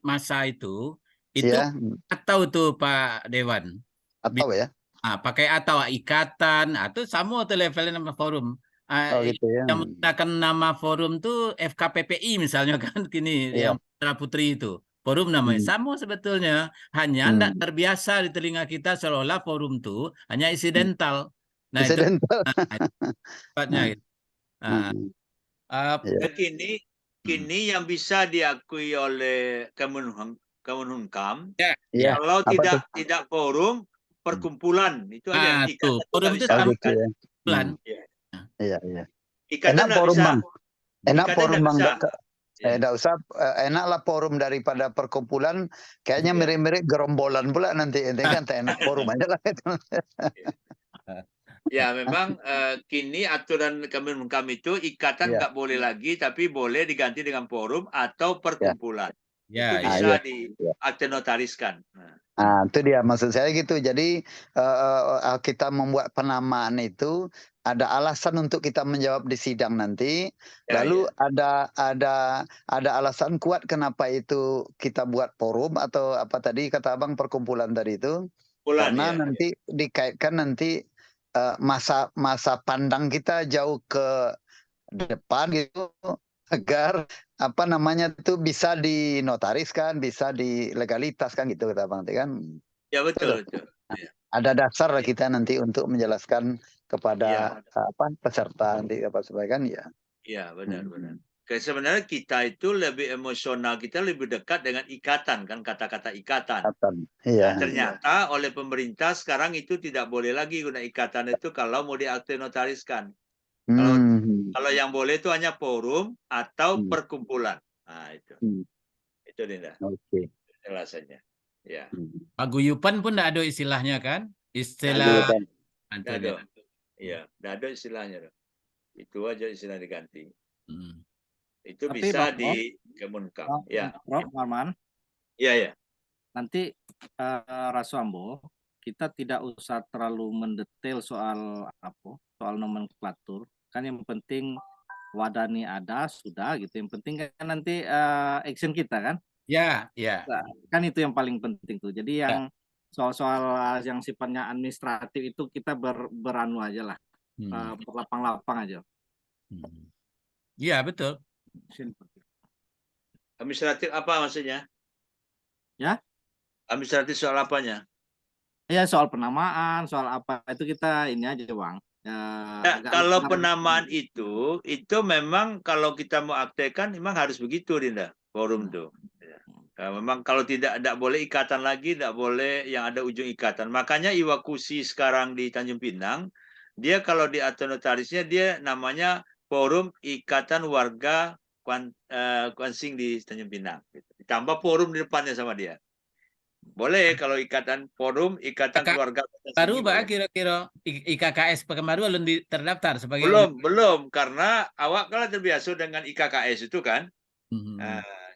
massa itu ya. atau tuh Pak Dewan. Atau ya. Pakai atau ikatan atau sama tuh levelnya nama forum. Gitu ya. Yang menggunakan nama forum tuh FKPPI misalnya kan kini yang Putra Putri itu. Forum namanya sama sebetulnya, hanya tidak terbiasa di telinga kita seolah-olah forum tuh hanya insidental. Nah, insidental. Itu kini yang bisa diakui oleh Kemenhukam, kalau tidak forum, perkumpulan itu aja. Forum itu perkumpulan. Iya. Ikatan enak forum bisa. Bang. Enak forum Bang. Tidak usah, enaklah forum daripada perkumpulan. Kayaknya mirip-mirip gerombolan pula nanti. Kan enak forum aja lah. Ya memang kini aturan Kemenhukam itu ikatan nggak boleh lagi, tapi boleh diganti dengan forum atau perkumpulan. Itu bisa diakte-notariskan. Itu dia maksud saya gitu. Jadi kita membuat penamaan itu ada alasan untuk kita menjawab di sidang nanti. Lalu ada alasan kuat kenapa itu kita buat forum atau apa tadi kata Abang perkumpulan tadi itu. Karena nanti dikaitkan nanti masa pandang kita jauh ke depan gitu, agar apa namanya itu bisa dinotariskan, bisa dilegalitaskan gitu kata Bang kan. Ya betul. Ada dasar kita nanti untuk menjelaskan kepada peserta nanti apa sebagian ya. Iya benar. Sebenarnya kita itu lebih emosional, kita lebih dekat dengan ikatan kan, kata-kata ikatan. Iya. Nah, ternyata oleh pemerintah sekarang itu tidak boleh lagi guna ikatan itu kalau mau diakte notariskan. Kalau yang boleh itu hanya forum atau perkumpulan. Nah itu. Itu Dinda. Oke. Jelasannya. Ya. Paguyuban pun tidak ada istilahnya kan? Istilah. Iya, tidak ada istilahnya. Itu aja istilah diganti. Itu tapi bisa Bang, di Kemenhukam. Ya. Prof Arman. Iya. Nanti Rasu Ambo, kita tidak usah terlalu mendetail soal nomenklatur. Kan yang penting wadani ada sudah gitu. Yang penting kan nanti action kita kan. Ya. Nah, kan itu yang paling penting tuh. Jadi yang soal-soal yang sifatnya administratif itu kita beranu aja lah. Berlapang-lapang aja. Iya betul. Administratif apa maksudnya? Ya? Administratif soal apanya? Ya soal penamaan, soal apa itu kita ini aja Bang. Kalau penamaan itu memang kalau kita mau aktekan memang harus begitu Dinda, forum tuh. Memang kalau tidak boleh ikatan lagi, tidak boleh yang ada ujung ikatan. Makanya Iwakusi sekarang di Tanjung Pinang, dia kalau di akte notarisnya dia namanya Forum Ikatan Warga Kuansing di Tanjung Pinang. ditambah forum di depannya sama dia. Boleh kalau ikatan forum, ikatan keluarga baru Pak kira-kira IKKS Pekanbaru belum terdaftar sebagai belum karena awak kan terbiasa dengan IKKS itu kan.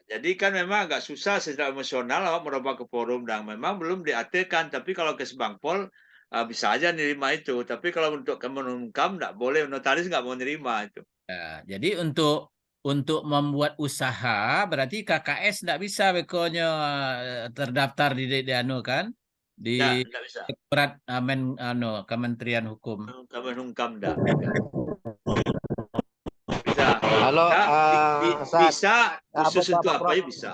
Jadi kan memang agak susah secara emosional awak merubah ke forum dan memang belum diatekan. Tapi kalau ke Sebangpol bisa aja nerima itu. Tapi kalau untuk Kemenhukam nggak boleh, notaris nggak mau nerima itu. Jadi untuk membuat usaha berarti KKS tidak bisa bekonya terdaftar di anu kan di berat Kementerian Hukum. Kemenhukam enggak. Bisa. Halo, bisa khusus untuk apa ya bisa.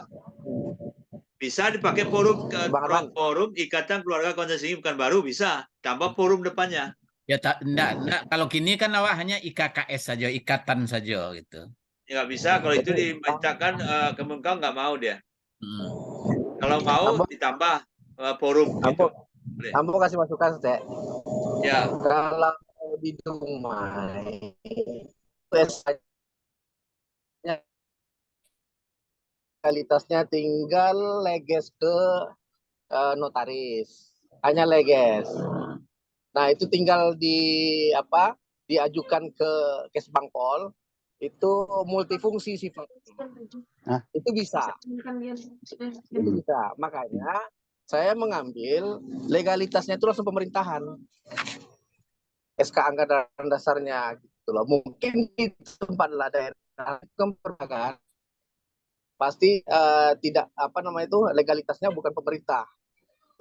Bisa dipakai forum forum Ikatan Keluarga Konsensi Pekanbaru bisa tambah forum depannya. Ya enggak. Kalau kini kan awak hanya IKKS saja, ikatan saja gitu. Ya nggak bisa kalau itu dimintakan Kemenhukam nggak mau dia. Kalau mau ditambah forum gitu. Ambo kasih masukan, Teh. Ya. Kalau di Dumai legalitasnya tinggal leges ke notaris, hanya leges. Nah itu tinggal diajukan ke Kesbangpol, itu multifungsi sifatnya. Itu bisa. Itu bisa. Makanya saya mengambil legalitasnya itu langsung pemerintahan. SK anggaran dasarnya gitu loh. Mungkin di tempat daerah kelembagaan pasti tidak legalitasnya bukan pemerintah.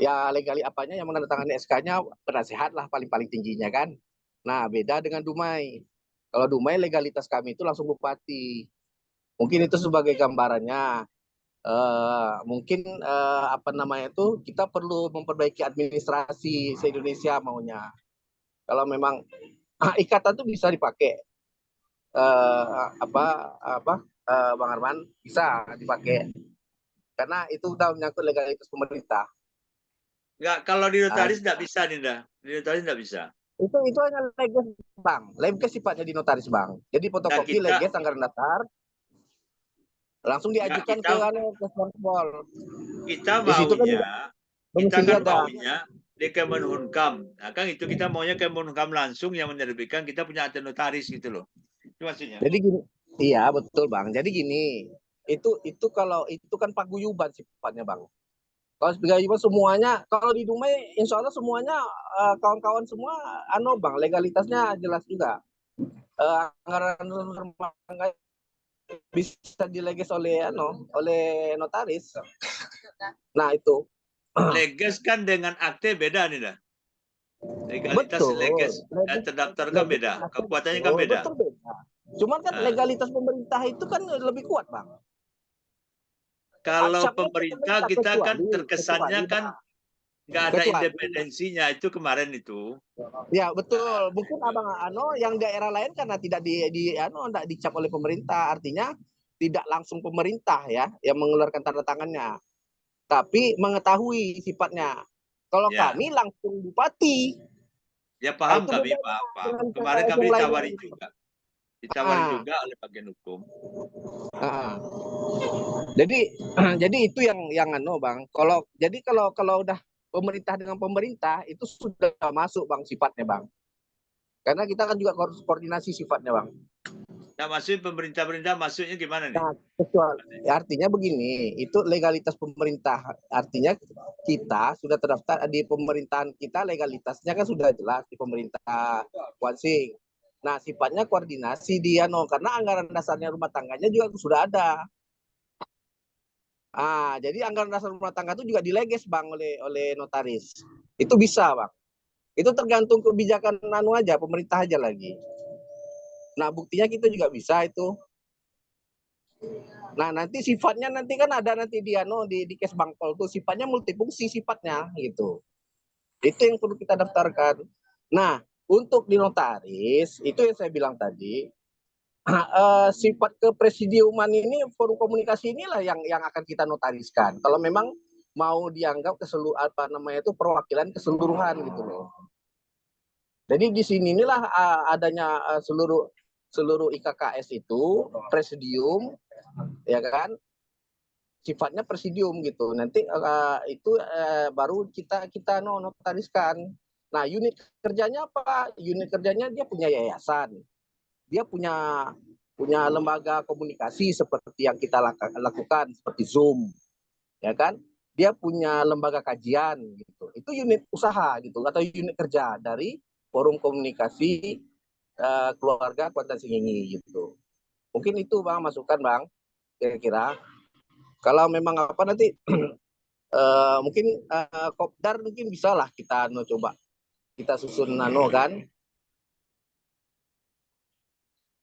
Ya legali apanya yang menandatangani SK-nya penasehat lah paling tingginya kan. Nah, beda dengan Dumai. Kalau Dumai legalitas kami itu langsung bupati. Mungkin itu sebagai gambarannya. Mungkin kita perlu memperbaiki administrasi se-Indonesia maunya. Kalau memang ikatan itu bisa dipakai. Bang Arman bisa dipakai. Karena itu udah menyangkut legalitas pemerintah. Enggak, kalau di notaris enggak bisa, Dinda. Di notaris enggak bisa. Itu hanya leges, Bang. Leges sifatnya di notaris, Bang. Jadi fotokopi leges anggaran dasar langsung diajukan ke Kesbangpol. Kita maunya di Kemenhukam. Nah, kan itu kita maunya Kemenhukam langsung yang menerbitkan, kita punya akte notaris gitu loh. Itu maksudnya. Jadi gini, iya betul Bang. Jadi gini, itu kalau itu kan paguyuban sifatnya Bang. Kalau paguyuban semuanya, kalau di Dumai insya Allah semuanya kawan-kawan semua Bang, legalitasnya jelas juga. Anggaran rumah tangga bisa dileges oleh notaris. Nah itu. Leges kan dengan akte beda nih dah. Legalitas leges terdaftar kan beda, kekuatannya kan beda. Betul beda. Cuman kan legalitas pemerintah itu kan lebih kuat Bang. Kalau pemerintah kita kan terkesannya kan nggak ada independensinya itu kemarin itu. Ya betul. Mungkin Abang yang daerah lain karena tidak tidak dicap oleh pemerintah, artinya tidak langsung pemerintah ya yang mengeluarkan tanda tangannya, tapi mengetahui sifatnya. Kalau kami langsung bupati. Ya paham kami, paham. Kemarin kami ditawari juga. Ditawari juga oleh bagian hukum. Jadi itu yang Bang. Kalau udah pemerintah dengan pemerintah itu sudah masuk Bang sifatnya Bang. Karena kita kan juga harus koordinasi sifatnya Bang. Nah, maksudnya pemerintah masuknya gimana nih? Nah, artinya begini, itu legalitas pemerintah. Artinya kita sudah terdaftar di pemerintahan kita, legalitasnya kan sudah jelas di pemerintah Kuansing. Nah, sifatnya koordinasi karena anggaran dasarnya rumah tangganya juga sudah ada. Jadi anggaran dasar rumah tangga itu juga dileges Bang oleh notaris. Itu bisa Bang. Itu tergantung kebijakan aja, pemerintah aja lagi. Nah, buktinya kita juga bisa itu. Nah, nanti sifatnya kan ada nanti di Kesbangpol tuh sifatnya multifungsi sifatnya gitu. Itu yang perlu kita daftarkan. Nah, untuk di notaris itu yang saya bilang tadi, sifat kepresidiuman ini forum komunikasi inilah yang akan kita notariskan. Kalau memang mau dianggap perwakilan keseluruhan gitu loh. Jadi di sini inilah adanya seluruh IKKS itu presidium, ya kan? sifatnya presidium gitu. Nanti itu baru kita notariskan. Nah, unit kerjanya apa? Unit kerjanya dia punya yayasan, dia punya lembaga komunikasi seperti yang kita lakukan seperti Zoom, ya kan? Dia punya lembaga kajian gitu. Itu unit usaha gitu atau unit kerja dari Forum Komunikasi Keluarga Kuantan Singingi gitu. Mungkin itu Bang, masukan Bang, kira-kira. Kalau memang apa nanti mungkin kopdar mungkin bisa lah kita coba kita susun kan.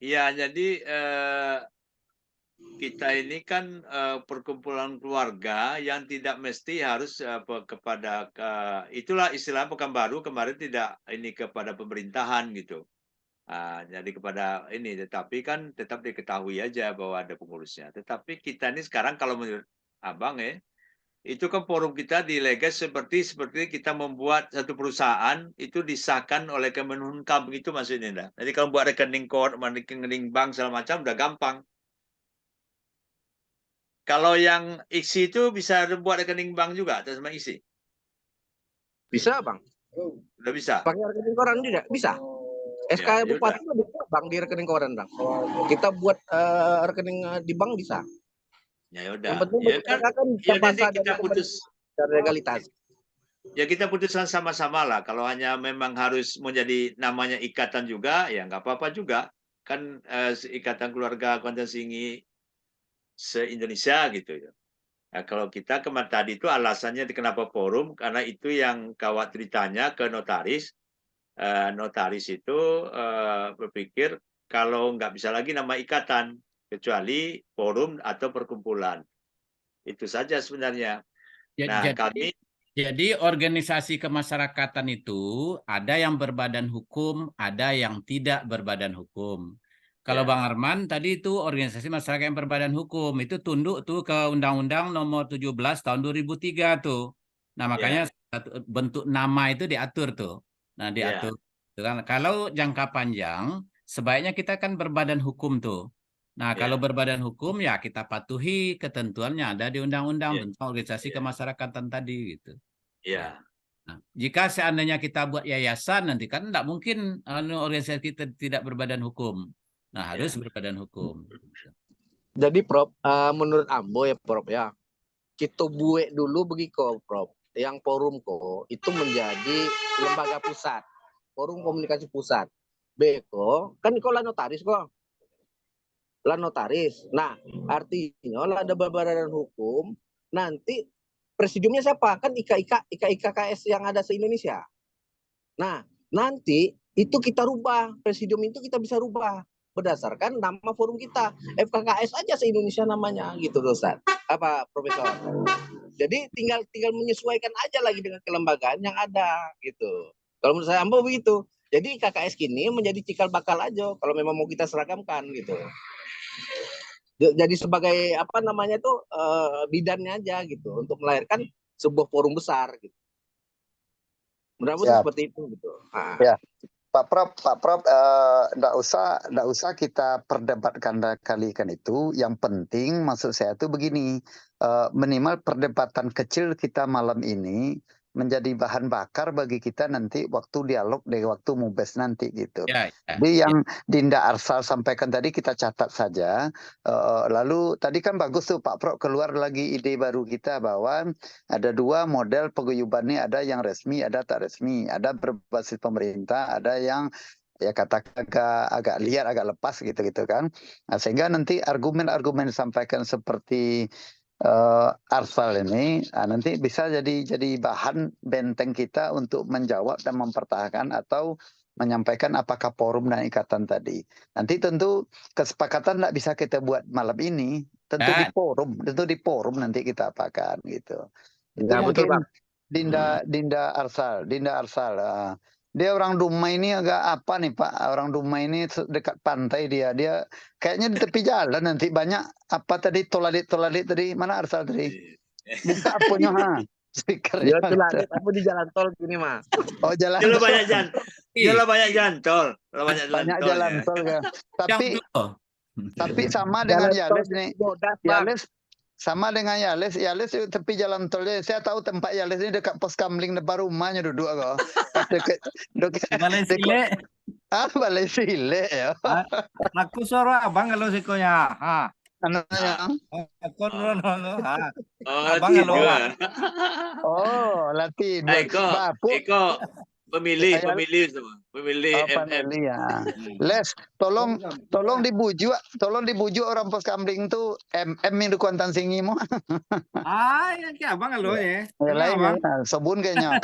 Iya, jadi kita ini kan perkumpulan keluarga yang tidak mesti harus kepada itulah istilah Pekanbaru kemarin tidak ini kepada pemerintahan gitu. Jadi kepada ini, tetapi kan tetap diketahui aja bahwa ada pengurusnya. Tetapi kita ini sekarang kalau menurut Abang itu kan forum kita dilegas seperti kita membuat satu perusahaan itu disahkan oleh Kemenhumkam begitu maksudnya. Jadi kalau buat rekening rekening bank segala macam udah gampang. Kalau yang isi itu bisa buat rekening bank juga atas nama isi? Bisa Bang. Udah bisa. Pakai rekening koran juga bisa. SK Bupati bisa Bang di rekening koran Bang. Kita buat rekening di bank bisa. Ya udah. Yang penting ya kan nanti kita putus legalitas. Ya kita putuskan sama-sama lah. Kalau hanya memang harus menjadi namanya ikatan juga, ya nggak apa-apa juga. Kan Ikatan Keluarga Kuantan Singingi se-Indonesia gitu ya. Nah, kalau kita kemarin tadi itu alasannya kenapa forum, karena itu yang kawat ceritanya ke notaris. Notaris itu berpikir kalau nggak bisa lagi nama ikatan, kecuali forum atau perkumpulan. Itu saja sebenarnya. Nah, jadi organisasi kemasyarakatan itu ada yang berbadan hukum, ada yang tidak berbadan hukum. Kalau Bang Arman tadi itu organisasi masyarakat yang berbadan hukum, itu tunduk tuh ke Undang-Undang Nomor 17 Tahun 2003 tuh. Nah, makanya bentuk nama itu diatur tuh. Nah, diatur. Kalau jangka panjang, sebaiknya kita kan berbadan hukum tuh. Nah, kalau berbadan hukum ya kita patuhi ketentuannya ada di undang-undang tentang organisasi kemasyarakatan tadi gitu. Nah, jika seandainya kita buat yayasan nanti kan tidak mungkin organisasi kita tidak berbadan hukum. Nah, harus berbadan hukum. Jadi Prof, menurut Ambo ya Prof ya, kita buat dulu begitu Prof. Yang forum itu menjadi lembaga pusat, forum komunikasi pusat. Beko kan lah notaris kok. Lah notaris. Nah, artinya lah ada badan hukum, nanti presidiumnya siapa? Kan IKKS yang ada se-Indonesia. Nah, nanti itu kita rubah, presidium itu kita bisa rubah berdasarkan nama forum kita. FKKS aja se-Indonesia namanya gitu Ustaz. Apa Profesor? Jadi tinggal menyesuaikan aja lagi dengan kelembagaan yang ada gitu. Kalau menurut saya Ambo begitu. Jadi KKS kini menjadi cikal bakal aja kalau memang mau kita seragamkan gitu. Jadi sebagai apa namanya tuh bidannya aja gitu untuk melahirkan sebuah forum besar gitu. Mudah-mudahan seperti itu gitu. Ya. Pak Prof, enggak usah kita perdebatkan kalikan itu. Yang penting maksud saya itu begini, minimal perdebatan kecil kita malam ini menjadi bahan bakar bagi kita nanti waktu dialog di waktu mubes nanti gitu. Jadi yang Dinda Arsal sampaikan tadi kita catat saja. Lalu tadi kan bagus tuh Pak Prof keluar lagi ide baru kita bahwa ada dua model paguyuban ini, ada yang resmi, ada tak resmi, ada berbasis pemerintah, ada yang ya katakan agak liar, agak lepas gitu kan. Nah, sehingga nanti argumen-argumen disampaikan seperti Arsal ini nanti bisa jadi bahan benteng kita untuk menjawab dan mempertahankan atau menyampaikan apakah forum dan ikatan tadi. Nanti tentu kesepakatan tidak bisa kita buat malam ini, tentu di forum nanti kita apakan gitu. Itu mungkin Dinda Arsal. Dia orang Dumai ini agak apa nih Pak? Orang Dumai ini dekat pantai dia kayaknya di tepi jalan nanti banyak apa tadi tolalit tadi mana Arsal tadi? Buka apanya speakernya. Aku di jalan tol gini Mas. Oh jalan. Dia banyak jalan tol. Banyak jalan tol kan. Tapi sama dengan Yales nih. Sama dengan Yales, Yales itu tepi jalan tolnya. Saya tahu tempat Yales ini dekat pos kamling depan rumahnya duduk kok. Balai Sile. Balai Sile ya. Aku suruh abang kalau sikonya. Anaknya. Aku no. Abang kalau. Oh, latih dua. Iko pemilih semua. Pemilih pemilih ya. Les, tolong dibujuk orang pos kamling tuh yang di Kuantan Singi mu. Yang kayak abang kalau ya. Lain sabun kayaknya.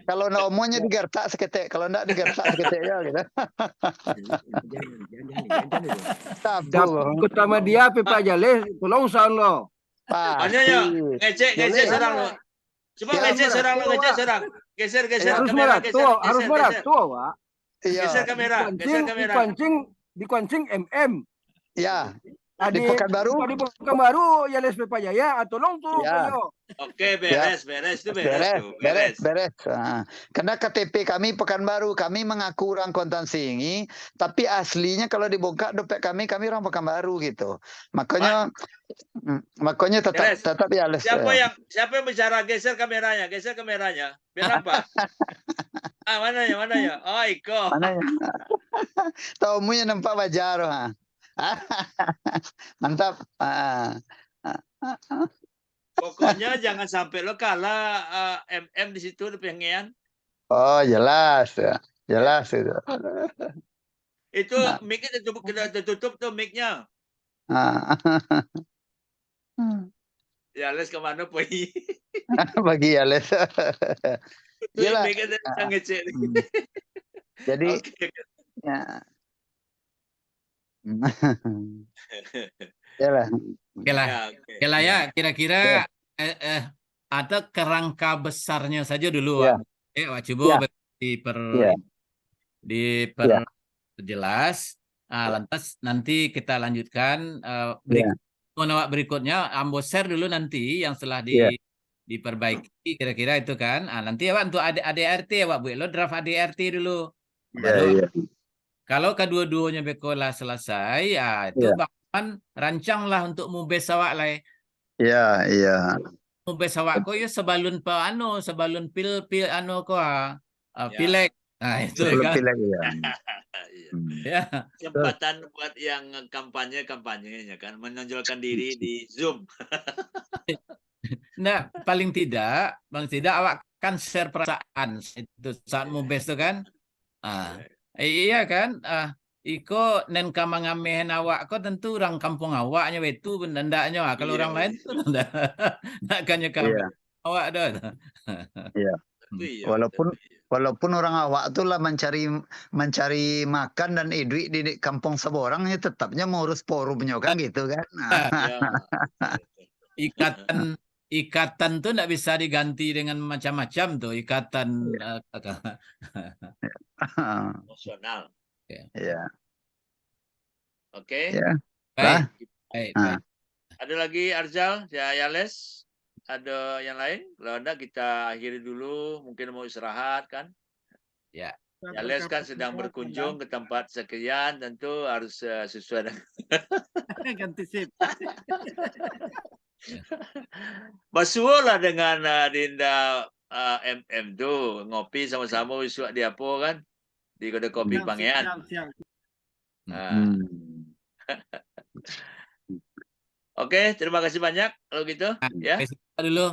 Kalau nak omongnya digertak seketik, kalau enggak digertak seketik ya gitu. Ikut sama dia Pak Jaleh, tolong sound lo. Banyak ya, ngecek serang lo. Coba ngecek serang lo, Geser kamera, harus meratu, Pak. Geser kamera. Dikuancing MM. Ya. Di Pekanbaru. Di Pekanbaru ya les Pak Jaya, tolong tuh Pak. Oke, beres itu beres. Karena KTP kami Pekanbaru, kami mengaku orang Kuantan Singi, tapi aslinya kalau dibongkar dompet kami orang Pekanbaru gitu. Makanya tetap ya les. Siapa yang bicara? Geser kameranya. Biar apa? Mananya? Oh, Iko. Mananya? Tamunya nampak wajar, mantap. Pokoknya jangan sampai lo kalah MM di situ pengen. Oh, jelas itu. Itu mic-nya tutup tuh mic-nya. Ya les kemana pergi? Bagi ya les. Gila. Ngecek. Jadi ya. Oke lah ya, kira-kira ada kerangka besarnya saja dulu, coba diperjelas. Lantas nanti kita lanjutkan berikutnya. Ambo share dulu nanti yang setelah diperbaiki kira-kira itu kan. Nanti ya Pak untuk ADRT ya Pak, lo draft ADRT dulu. Baru kalau kedua-duanya bekola selesai, itu bahkan rancanglah untuk mubes awak lah. Iya. Mubes awak ko ya sebalun pil ko pilek. Nah, itu kan. Pilek ya. Kesempatan buat yang kampanyenya kan menonjolkan diri di Zoom. Nah, paling tidak awak kan share perasaan itu saat mubes itu kan. Iya kan, iko nen kamangamihan awak ko tentu orang kampung awaknya itu bendandanya. Kalau orang lain tuh nak kanya kami awak dah. Iya. Walaupun orang awak tuh lah mencari makan dan duit di kampung seborangnya tetapnya mengurus forumnya kan gitu kan. Ikatan tuh tidak bisa diganti dengan macam-macam tuh ikatan emosional. Ya. Oke. Baik. Ada lagi Arjal, Yales? Ada yang lain? Kalau ada kita akhiri dulu. Mungkin mau istirahat kan? Ya. Yales kan sedang berkunjung ke tempat sekian, tentu harus sesuai dengan ganti sip. Basuh lah dengan Dinda MM tuh ngopi sama-sama wiswa di Apo kan di kedai kopi Pangean. Oke, terima kasih banyak kalau gitu ya. Dulu